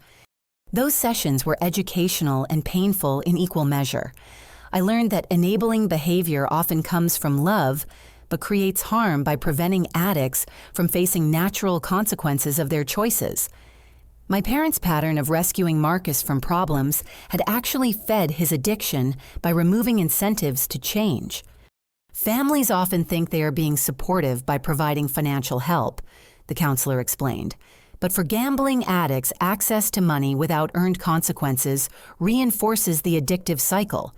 Those sessions were educational and painful in equal measure. I learned that enabling behavior often comes from love, but creates harm by preventing addicts from facing natural consequences of their choices. My parents' pattern of rescuing Marcus from problems had actually fed his addiction by removing incentives to change. Families often think they are being supportive by providing financial help, the counselor explained. But for gambling addicts, access to money without earned consequences reinforces the addictive cycle.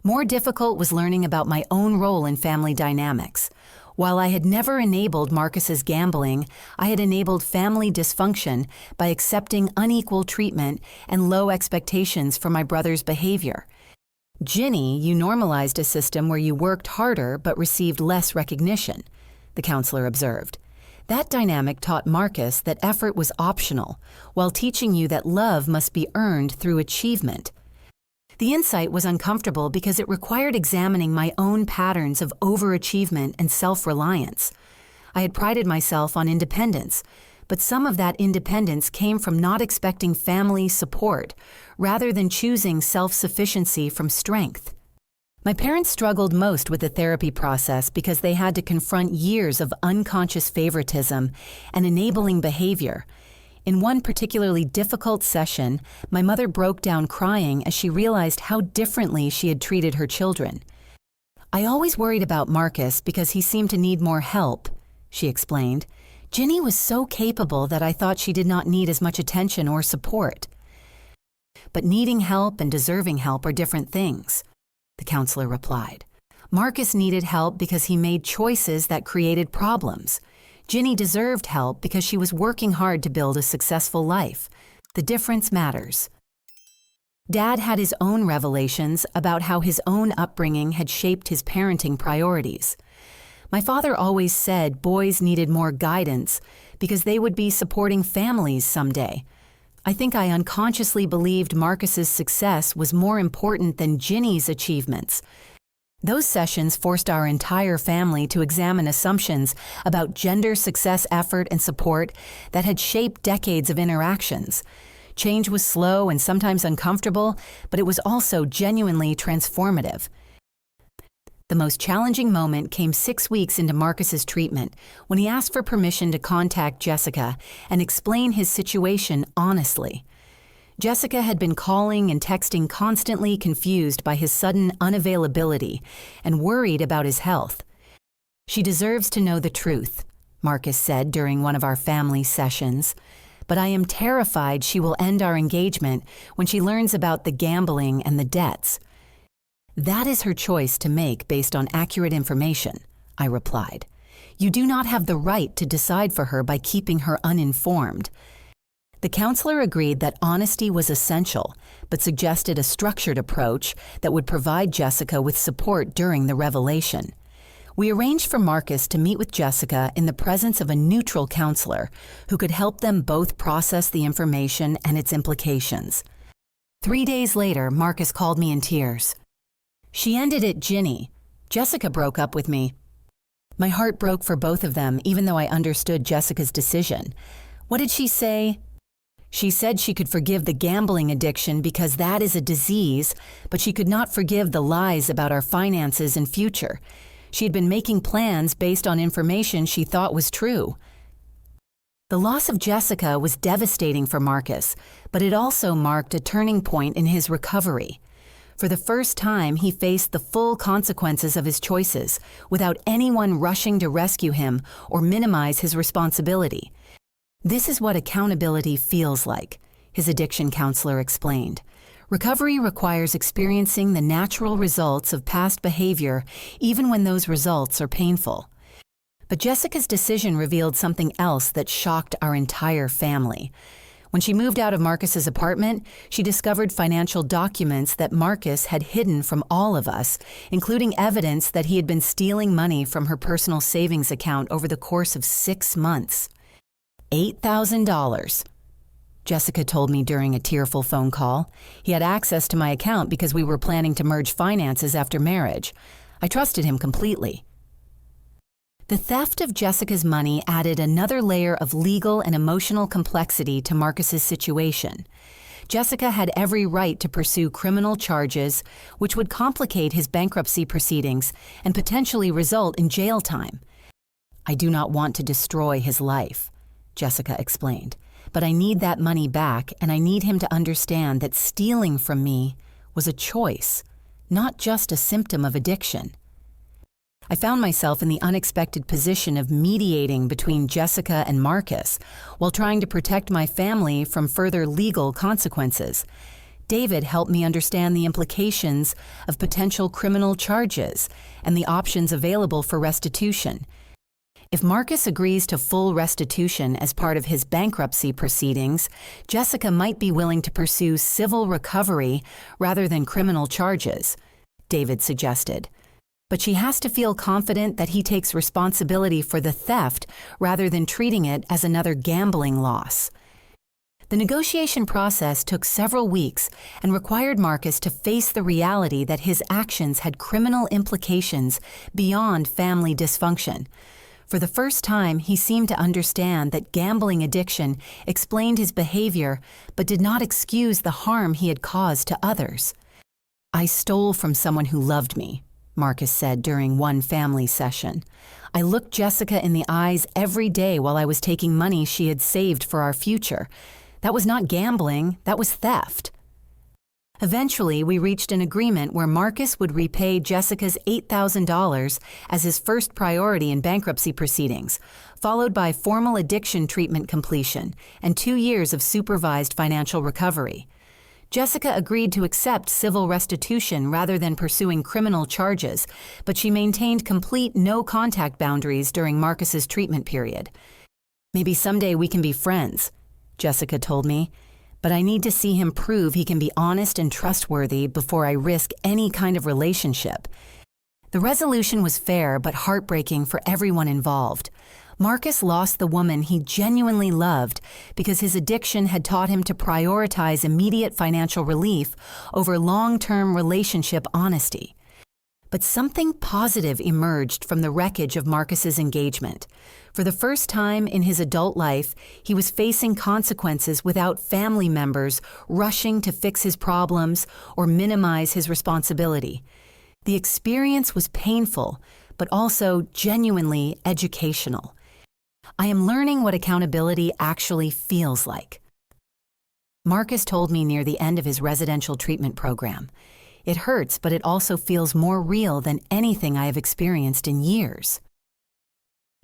More difficult was learning about my own role in family dynamics. While I had never enabled Marcus's gambling, I had enabled family dysfunction by accepting unequal treatment and low expectations for my brother's behavior. Ginny, you normalized a system where you worked harder but received less recognition, the counselor observed. That dynamic taught Marcus that effort was optional, while teaching you that love must be earned through achievement. The insight was uncomfortable because it required examining my own patterns of overachievement and self-reliance. I had prided myself on independence, but some of that independence came from not expecting family support, rather than choosing self-sufficiency from strength. My parents struggled most with the therapy process because they had to confront years of unconscious favoritism and enabling behavior. In one particularly difficult session, my mother broke down crying as she realized how differently she had treated her children. I always worried about Marcus because he seemed to need more help, she explained. Ginny was so capable that I thought she did not need as much attention or support. But needing help and deserving help are different things, the counselor replied. Marcus needed help because he made choices that created problems. Ginny deserved help because she was working hard to build a successful life. The difference matters. Dad had his own revelations about how his own upbringing had shaped his parenting priorities. My father always said boys needed more guidance because they would be supporting families someday. I think I unconsciously believed Marcus's success was more important than Ginny's achievements. Those sessions forced our entire family to examine assumptions about gender success effort and support that had shaped decades of interactions. Change was slow and sometimes uncomfortable, but it was also genuinely transformative. The most challenging moment came 6 weeks into Marcus's treatment when he asked for permission to contact Jessica and explain his situation honestly. Jessica had been calling and texting constantly, confused by his sudden unavailability and worried about his health. She deserves to know the truth, Marcus said during one of our family sessions, but I am terrified she will end our engagement when she learns about the gambling and the debts. That is her choice to make based on accurate information, I replied. You do not have the right to decide for her by keeping her uninformed. The counselor agreed that honesty was essential, but suggested a structured approach that would provide Jessica with support during the revelation. We arranged for Marcus to meet with Jessica in the presence of a neutral counselor who could help them both process the information and its implications. 3 days later, Marcus called me in tears. She ended it, Ginny. Jessica broke up with me. My heart broke for both of them, even though I understood Jessica's decision. What did she say? She said she could forgive the gambling addiction because that is a disease, but she could not forgive the lies about our finances and future. She had been making plans based on information she thought was true. The loss of Jessica was devastating for Marcus, but it also marked a turning point in his recovery. For the first time, he faced the full consequences of his choices without anyone rushing to rescue him or minimize his responsibility. This is what accountability feels like, his addiction counselor explained. Recovery requires experiencing the natural results of past behavior, even when those results are painful. But Jessica's decision revealed something else that shocked our entire family. When she moved out of Marcus's apartment, she discovered financial documents that Marcus had hidden from all of us, including evidence that he had been stealing money from her personal savings account over the course of 6 months. $8,000. Jessica told me during a tearful phone call. He had access to my account because we were planning to merge finances after marriage. I trusted him completely. The theft of Jessica's money added another layer of legal and emotional complexity to Marcus's situation. Jessica had every right to pursue criminal charges, which would complicate his bankruptcy proceedings and potentially result in jail time. "I do not want to destroy his life," Jessica explained, "but I need that money back, and I need him to understand that stealing from me was a choice, not just a symptom of addiction." I found myself in the unexpected position of mediating between Jessica and Marcus while trying to protect my family from further legal consequences. David helped me understand the implications of potential criminal charges and the options available for restitution. If Marcus agrees to full restitution as part of his bankruptcy proceedings, Jessica might be willing to pursue civil recovery rather than criminal charges, David suggested. But she has to feel confident that he takes responsibility for the theft rather than treating it as another gambling loss. The negotiation process took several weeks and required Marcus to face the reality that his actions had criminal implications beyond family dysfunction. For the first time, he seemed to understand that gambling addiction explained his behavior but did not excuse the harm he had caused to others. "I stole from someone who loved me," Marcus said during one family session. "I looked Jessica in the eyes every day while I was taking money she had saved for our future. That was not gambling, that was theft." Eventually, we reached an agreement where Marcus would repay Jessica's $8,000 as his first priority in bankruptcy proceedings, followed by formal addiction treatment completion and 2 years of supervised financial recovery. Jessica agreed to accept civil restitution rather than pursuing criminal charges, but she maintained complete no-contact boundaries during Marcus's treatment period. "Maybe someday we can be friends," Jessica told me, "but I need to see him prove he can be honest and trustworthy before I risk any kind of relationship." The resolution was fair but heartbreaking for everyone involved. Marcus lost the woman he genuinely loved because his addiction had taught him to prioritize immediate financial relief over long-term relationship honesty. But something positive emerged from the wreckage of Marcus's engagement. For the first time in his adult life, he was facing consequences without family members rushing to fix his problems or minimize his responsibility. The experience was painful, but also genuinely educational. I am learning what accountability actually feels like. Marcus told me near the end of his residential treatment program. "It hurts, but it also feels more real than anything I have experienced in years."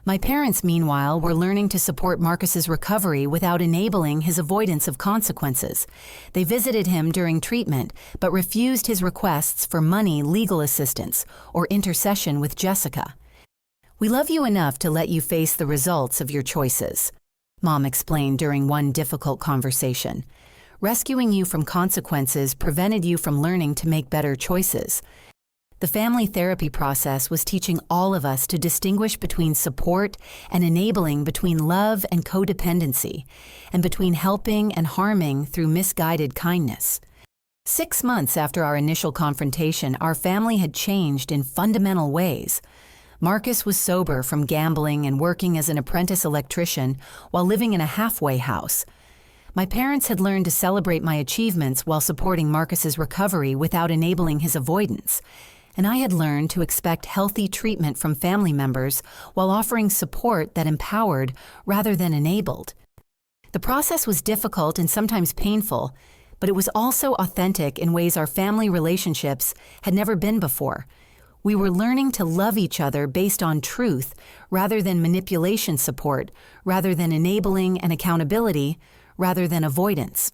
My parents, meanwhile, were learning to support Marcus's recovery without enabling his avoidance of consequences. They visited him during treatment, but refused his requests for money, legal assistance, or intercession with Jessica. "We love you enough to let you face the results of your choices," Mom explained during one difficult conversation. "Rescuing you from consequences prevented you from learning to make better choices." The family therapy process was teaching all of us to distinguish between support and enabling, between love and codependency, and between helping and harming through misguided kindness. 6 months after our initial confrontation, our family had changed in fundamental ways. Marcus was sober from gambling and working as an apprentice electrician while living in a halfway house. My parents had learned to celebrate my achievements while supporting Marcus's recovery without enabling his avoidance. And I had learned to expect healthy treatment from family members while offering support that empowered rather than enabled. The process was difficult and sometimes painful, but it was also authentic in ways our family relationships had never been before. We were learning to love each other based on truth rather than manipulation support, rather than enabling and accountability, rather than avoidance.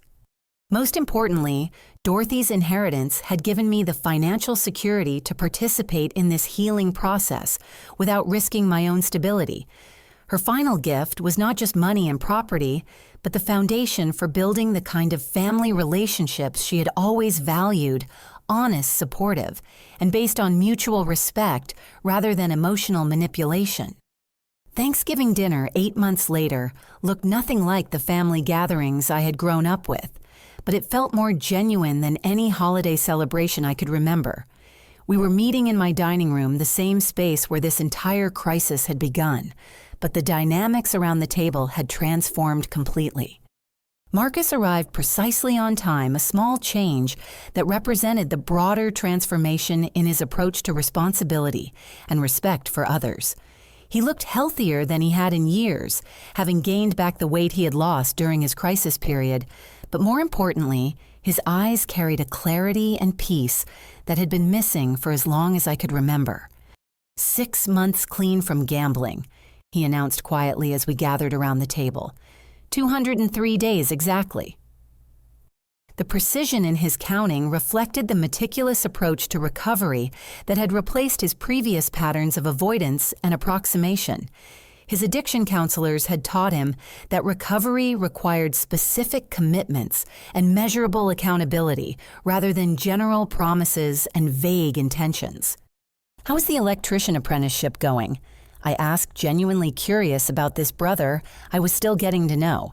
Most importantly, Dorothy's inheritance had given me the financial security to participate in this healing process without risking my own stability. Her final gift was not just money and property, but the foundation for building the kind of family relationships she had always valued, honest, supportive, and based on mutual respect rather than emotional manipulation. Thanksgiving dinner 8 months later looked nothing like the family gatherings I had grown up with, but it felt more genuine than any holiday celebration I could remember. We were meeting in my dining room, the same space where this entire crisis had begun, but the dynamics around the table had transformed completely. Marcus arrived precisely on time, a small change that represented the broader transformation in his approach to responsibility and respect for others. He looked healthier than he had in years, having gained back the weight he had lost during his crisis period, but more importantly, his eyes carried a clarity and peace that had been missing for as long as I could remember. 6 months clean from gambling, he announced quietly as we gathered around the table. 203 days exactly. The precision in his counting reflected the meticulous approach to recovery that had replaced his previous patterns of avoidance and approximation. His addiction counselors had taught him that recovery required specific commitments and measurable accountability rather than general promises and vague intentions. "How is the electrician apprenticeship going?" I asked, genuinely curious about this brother I was still getting to know.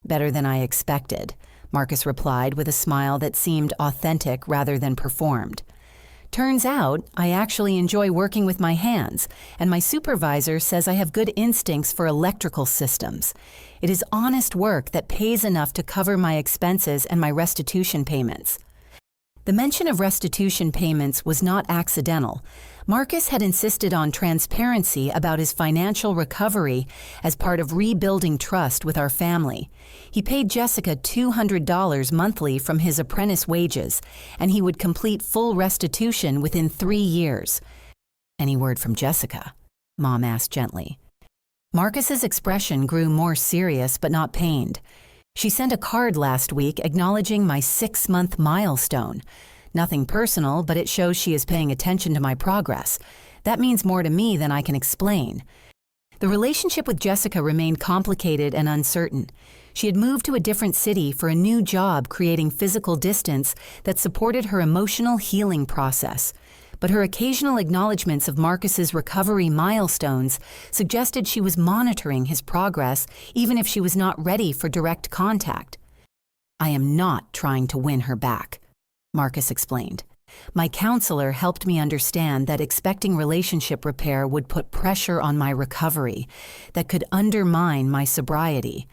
"Better than I expected," Marcus replied with a smile that seemed authentic rather than performed. "Turns out, I actually enjoy working with my hands, and my supervisor says I have good instincts for electrical systems. It is honest work that pays enough to cover my expenses and my restitution payments." The mention of restitution payments was not accidental. Marcus had insisted on transparency about his financial recovery as part of rebuilding trust with our family. He paid Jessica $200 monthly from his apprentice wages, and he would complete full restitution within 3 years. "Any word from Jessica?" Mom asked gently. Marcus's expression grew more serious but not pained. "She sent a card last week acknowledging my 6-month milestone. Nothing personal, but it shows she is paying attention to my progress. That means more to me than I can explain." The relationship with Jessica remained complicated and uncertain. She had moved to a different city for a new job, creating physical distance that supported her emotional healing process. But her occasional acknowledgments of Marcus's recovery milestones suggested she was monitoring his progress, even if she was not ready for direct contact. "I am not trying to win her back," Marcus explained. "My counselor helped me understand that expecting relationship repair would put pressure on my recovery that could undermine my sobriety.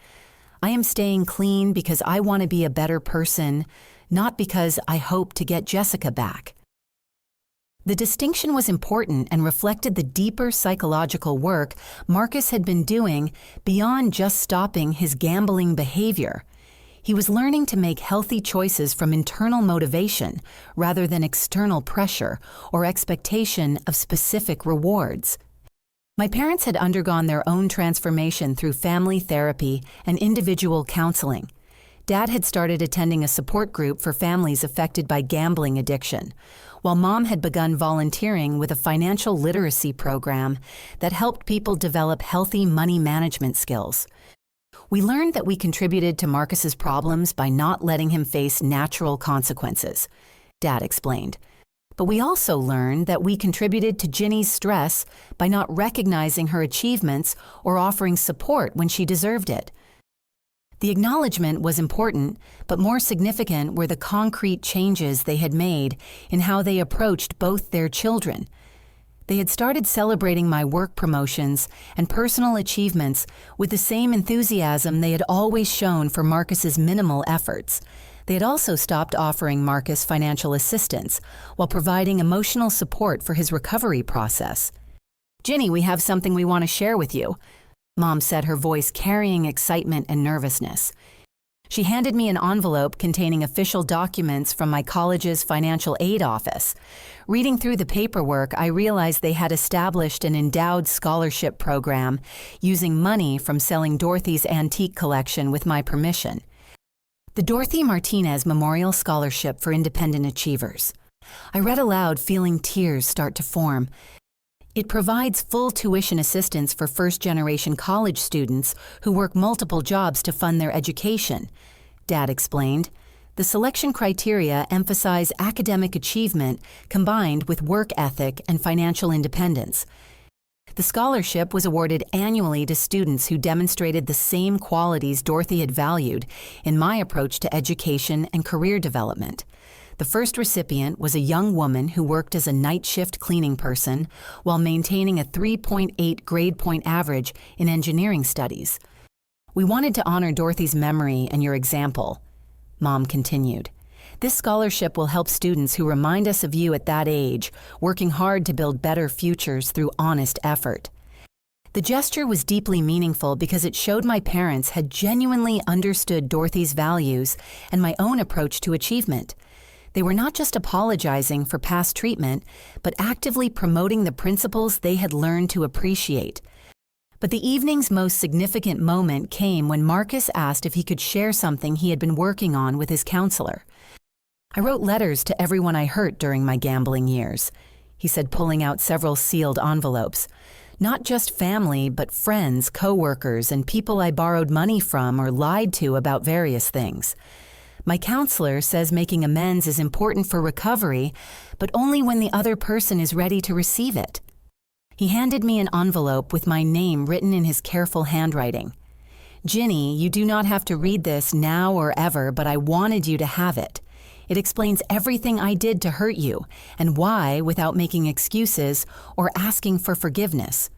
I am staying clean because I want to be a better person, not because I hope to get Jessica back." The distinction was important and reflected the deeper psychological work Marcus had been doing beyond just stopping his gambling behavior. He was learning to make healthy choices from internal motivation rather than external pressure or expectation of specific rewards. My parents had undergone their own transformation through family therapy and individual counseling. Dad had started attending a support group for families affected by gambling addiction, while Mom had begun volunteering with a financial literacy program that helped people develop healthy money management skills. We learned that we contributed to Marcus's problems by not letting him face natural consequences, Dad explained. But we also learned that we contributed to Ginny's stress by not recognizing her achievements or offering support when she deserved it. The acknowledgement was important, but more significant were the concrete changes they had made in how they approached both their children. They had started celebrating my work promotions and personal achievements with the same enthusiasm they had always shown for Marcus's minimal efforts. They had also stopped offering Marcus financial assistance while providing emotional support for his recovery process. "Ginny, we have something we want to share with you," Mom said, her voice carrying excitement and nervousness. She handed me an envelope containing official documents from my college's financial aid office. Reading through the paperwork, I realized they had established an endowed scholarship program using money from selling Dorothy's antique collection with my permission. The Dorothy Martinez Memorial Scholarship for Independent Achievers. I read aloud, feeling tears start to form. It provides full tuition assistance for first-generation college students who work multiple jobs to fund their education, Dad explained. The selection criteria emphasize academic achievement combined with work ethic and financial independence. The scholarship was awarded annually to students who demonstrated the same qualities Dorothy had valued in my approach to education and career development. The first recipient was a young woman who worked as a night shift cleaning person while maintaining a 3.8 grade point average in engineering studies. We wanted to honor Dorothy's memory and your example, Mom continued. This scholarship will help students who remind us of you at that age, working hard to build better futures through honest effort. The gesture was deeply meaningful because it showed my parents had genuinely understood Dorothy's values and my own approach to achievement. They were not just apologizing for past treatment, but actively promoting the principles they had learned to appreciate. But the evening's most significant moment came when Marcus asked if he could share something he had been working on with his counselor. I wrote letters to everyone I hurt during my gambling years, he said, pulling out several sealed envelopes. Not just family, but friends, co-workers, and people I borrowed money from or lied to about various things. My counselor says making amends is important for recovery, but only when the other person is ready to receive it. He handed me an envelope with my name written in his careful handwriting. Ginny, you do not have to read this now or ever, but I wanted you to have it. It explains everything I did to hurt you and why, without making excuses or asking for forgiveness.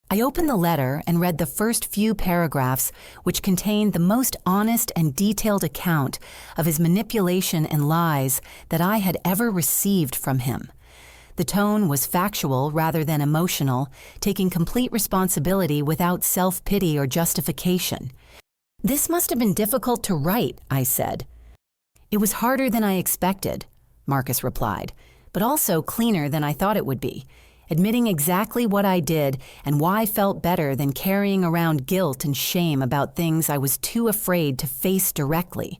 I opened the letter and read the first few paragraphs, which contained the most honest and detailed account of his manipulation and lies that I had ever received from him. The tone was factual rather than emotional, taking complete responsibility without self-pity or justification. This must have been difficult to write, I said. It was harder than I expected, Marcus replied, but also cleaner than I thought it would be, admitting exactly what I did and why I felt better than carrying around guilt and shame about things I was too afraid to face directly.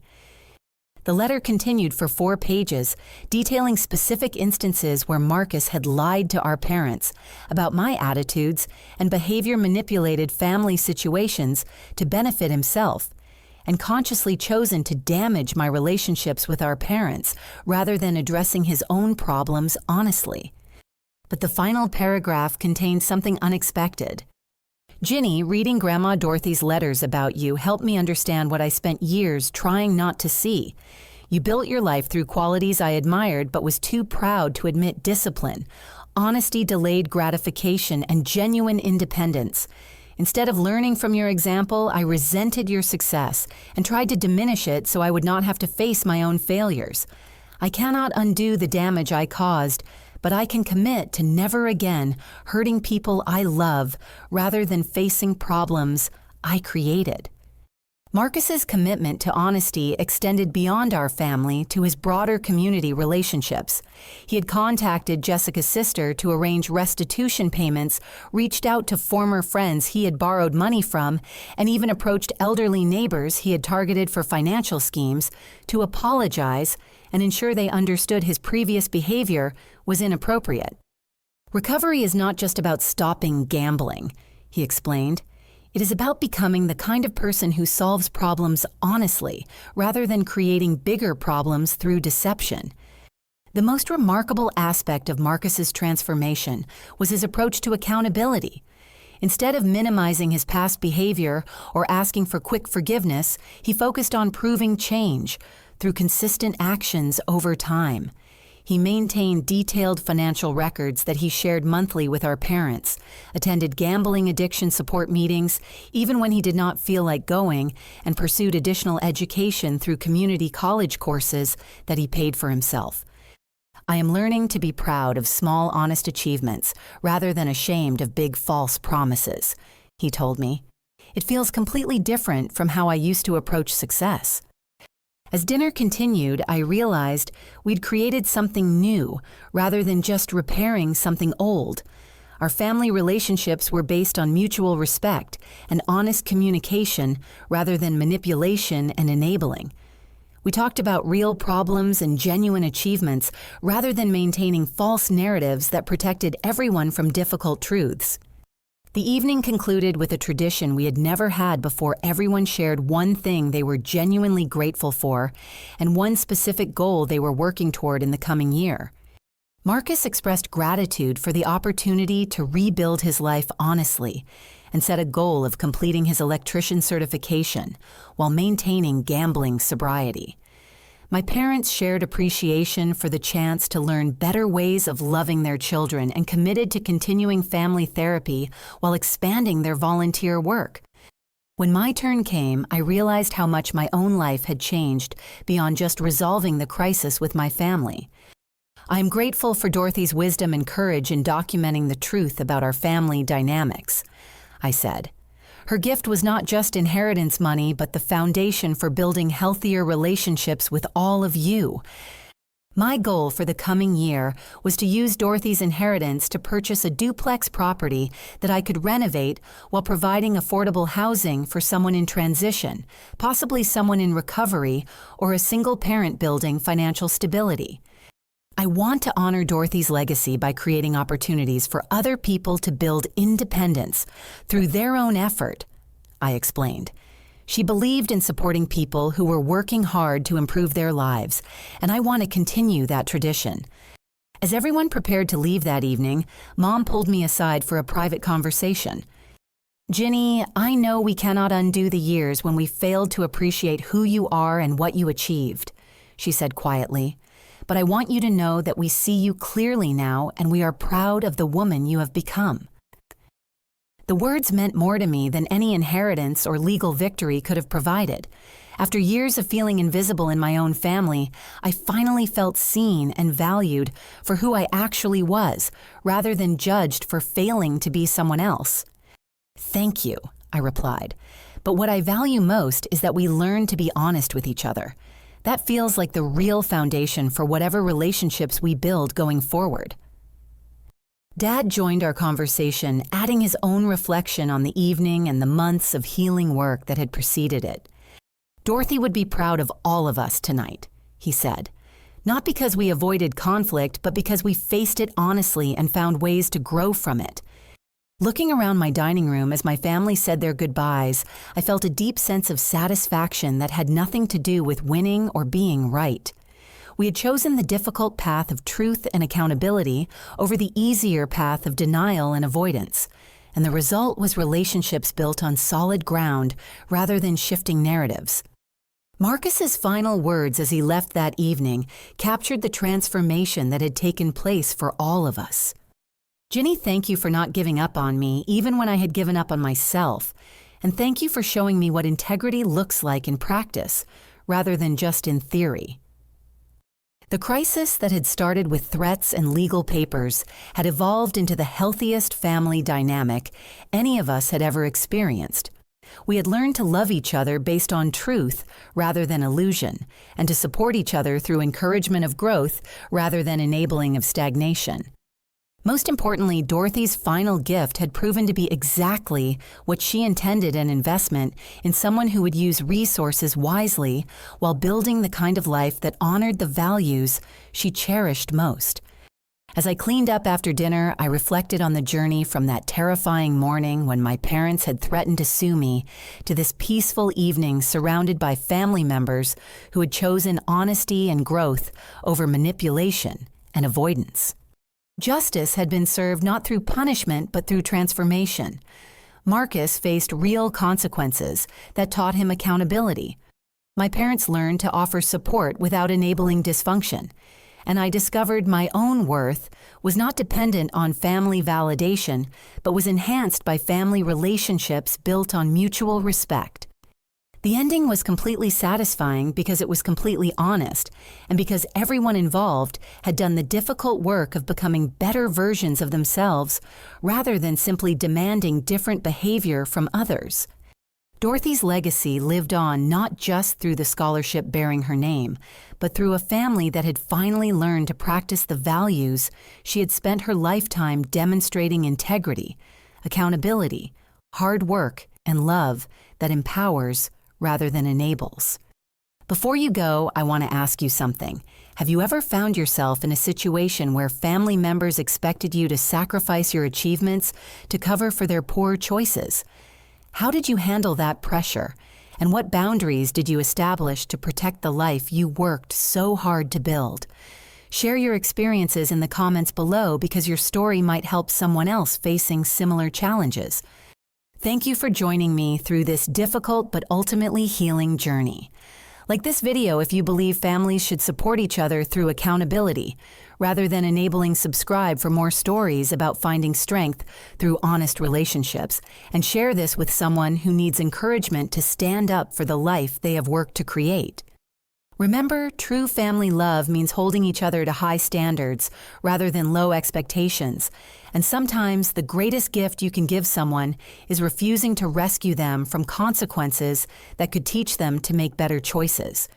The letter continued for 4 pages, detailing specific instances where Marcus had lied to our parents about my attitudes and behavior-manipulated family situations to benefit himself, and consciously chosen to damage my relationships with our parents rather than addressing his own problems honestly. But the final paragraph contained something unexpected. Ginny, reading Grandma Dorothy's letters about you helped me understand what I spent years trying not to see. You built your life through qualities I admired but was too proud to admit: discipline, honesty, delayed gratification, and genuine independence. Instead of learning from your example, I resented your success and tried to diminish it so I would not have to face my own failures. I cannot undo the damage I caused, but I can commit to never again hurting people I love rather than facing problems I created. Marcus's commitment to honesty extended beyond our family to his broader community relationships. He had contacted Jessica's sister to arrange restitution payments, reached out to former friends he had borrowed money from, and even approached elderly neighbors he had targeted for financial schemes to apologize and ensure they understood his previous behavior was inappropriate. Recovery is not just about stopping gambling, he explained. It is about becoming the kind of person who solves problems honestly, rather than creating bigger problems through deception. The most remarkable aspect of Marcus's transformation was his approach to accountability. Instead of minimizing his past behavior or asking for quick forgiveness, he focused on proving change through consistent actions over time. He maintained detailed financial records that he shared monthly with our parents, attended gambling addiction support meetings even when he did not feel like going, and pursued additional education through community college courses that he paid for himself. I am learning to be proud of small, honest achievements rather than ashamed of big, false promises, he told me. It feels completely different from how I used to approach success. As dinner continued, I realized we'd created something new rather than just repairing something old. Our family relationships were based on mutual respect and honest communication rather than manipulation and enabling. We talked about real problems and genuine achievements rather than maintaining false narratives that protected everyone from difficult truths. The evening concluded with a tradition we had never had before. Everyone shared one thing they were genuinely grateful for and one specific goal they were working toward in the coming year. Marcus expressed gratitude for the opportunity to rebuild his life honestly and set a goal of completing his electrician certification while maintaining gambling sobriety. My parents shared appreciation for the chance to learn better ways of loving their children and committed to continuing family therapy while expanding their volunteer work. When my turn came, I realized how much my own life had changed beyond just resolving the crisis with my family. I am grateful for Dorothy's wisdom and courage in documenting the truth about our family dynamics, I said. Her gift was not just inheritance money, but the foundation for building healthier relationships with all of you. My goal for the coming year was to use Dorothy's inheritance to purchase a duplex property that I could renovate while providing affordable housing for someone in transition, possibly someone in recovery, or a single-parent building financial stability. I want to honor Dorothy's legacy by creating opportunities for other people to build independence through their own effort, I explained. She believed in supporting people who were working hard to improve their lives, and I want to continue that tradition. As everyone prepared to leave that evening, Mom pulled me aside for a private conversation. "Ginny, I know we cannot undo the years when we failed to appreciate who you are and what you achieved," she said quietly. "But I want you to know that we see you clearly now and we are proud of the woman you have become." The words meant more to me than any inheritance or legal victory could have provided. After years of feeling invisible in my own family, I finally felt seen and valued for who I actually was, rather than judged for failing to be someone else. "Thank you," I replied. "But what I value most is that we learn to be honest with each other. That feels like the real foundation for whatever relationships we build going forward." Dad joined our conversation, adding his own reflection on the evening and the months of healing work that had preceded it. "Dorothy would be proud of all of us tonight," he said. "Not because we avoided conflict, but because we faced it honestly and found ways to grow from it." Looking around my dining room as my family said their goodbyes, I felt a deep sense of satisfaction that had nothing to do with winning or being right. We had chosen the difficult path of truth and accountability over the easier path of denial and avoidance, and the result was relationships built on solid ground rather than shifting narratives. Marcus's final words as he left that evening captured the transformation that had taken place for all of us. "Ginny, thank you for not giving up on me, even when I had given up on myself. And thank you for showing me what integrity looks like in practice, rather than just in theory." The crisis that had started with threats and legal papers had evolved into the healthiest family dynamic any of us had ever experienced. We had learned to love each other based on truth rather than illusion, and to support each other through encouragement of growth rather than enabling of stagnation. Most importantly, Dorothy's final gift had proven to be exactly what she intended: an investment in someone who would use resources wisely while building the kind of life that honored the values she cherished most. As I cleaned up after dinner, I reflected on the journey from that terrifying morning when my parents had threatened to sue me to this peaceful evening surrounded by family members who had chosen honesty and growth over manipulation and avoidance. Justice had been served not through punishment but through transformation. Marcus faced real consequences that taught him accountability. My parents learned to offer support without enabling dysfunction, and I discovered my own worth was not dependent on family validation but was enhanced by family relationships built on mutual respect. The ending was completely satisfying because it was completely honest, and because everyone involved had done the difficult work of becoming better versions of themselves rather than simply demanding different behavior from others. Dorothy's legacy lived on not just through the scholarship bearing her name, but through a family that had finally learned to practice the values she had spent her lifetime demonstrating: integrity, accountability, hard work, and love that empowers rather than enables. Before you go, I want to ask you something. Have you ever found yourself in a situation where family members expected you to sacrifice your achievements to cover for their poor choices? How did you handle that pressure? And what boundaries did you establish to protect the life you worked so hard to build? Share your experiences in the comments below, because your story might help someone else facing similar challenges. Thank you for joining me through this difficult but ultimately healing journey. Like this video if you believe families should support each other through accountability, rather than enabling. Subscribe for more stories about finding strength through honest relationships, and share this with someone who needs encouragement to stand up for the life they have worked to create. Remember, true family love means holding each other to high standards rather than low expectations. And sometimes the greatest gift you can give someone is refusing to rescue them from consequences that could teach them to make better choices.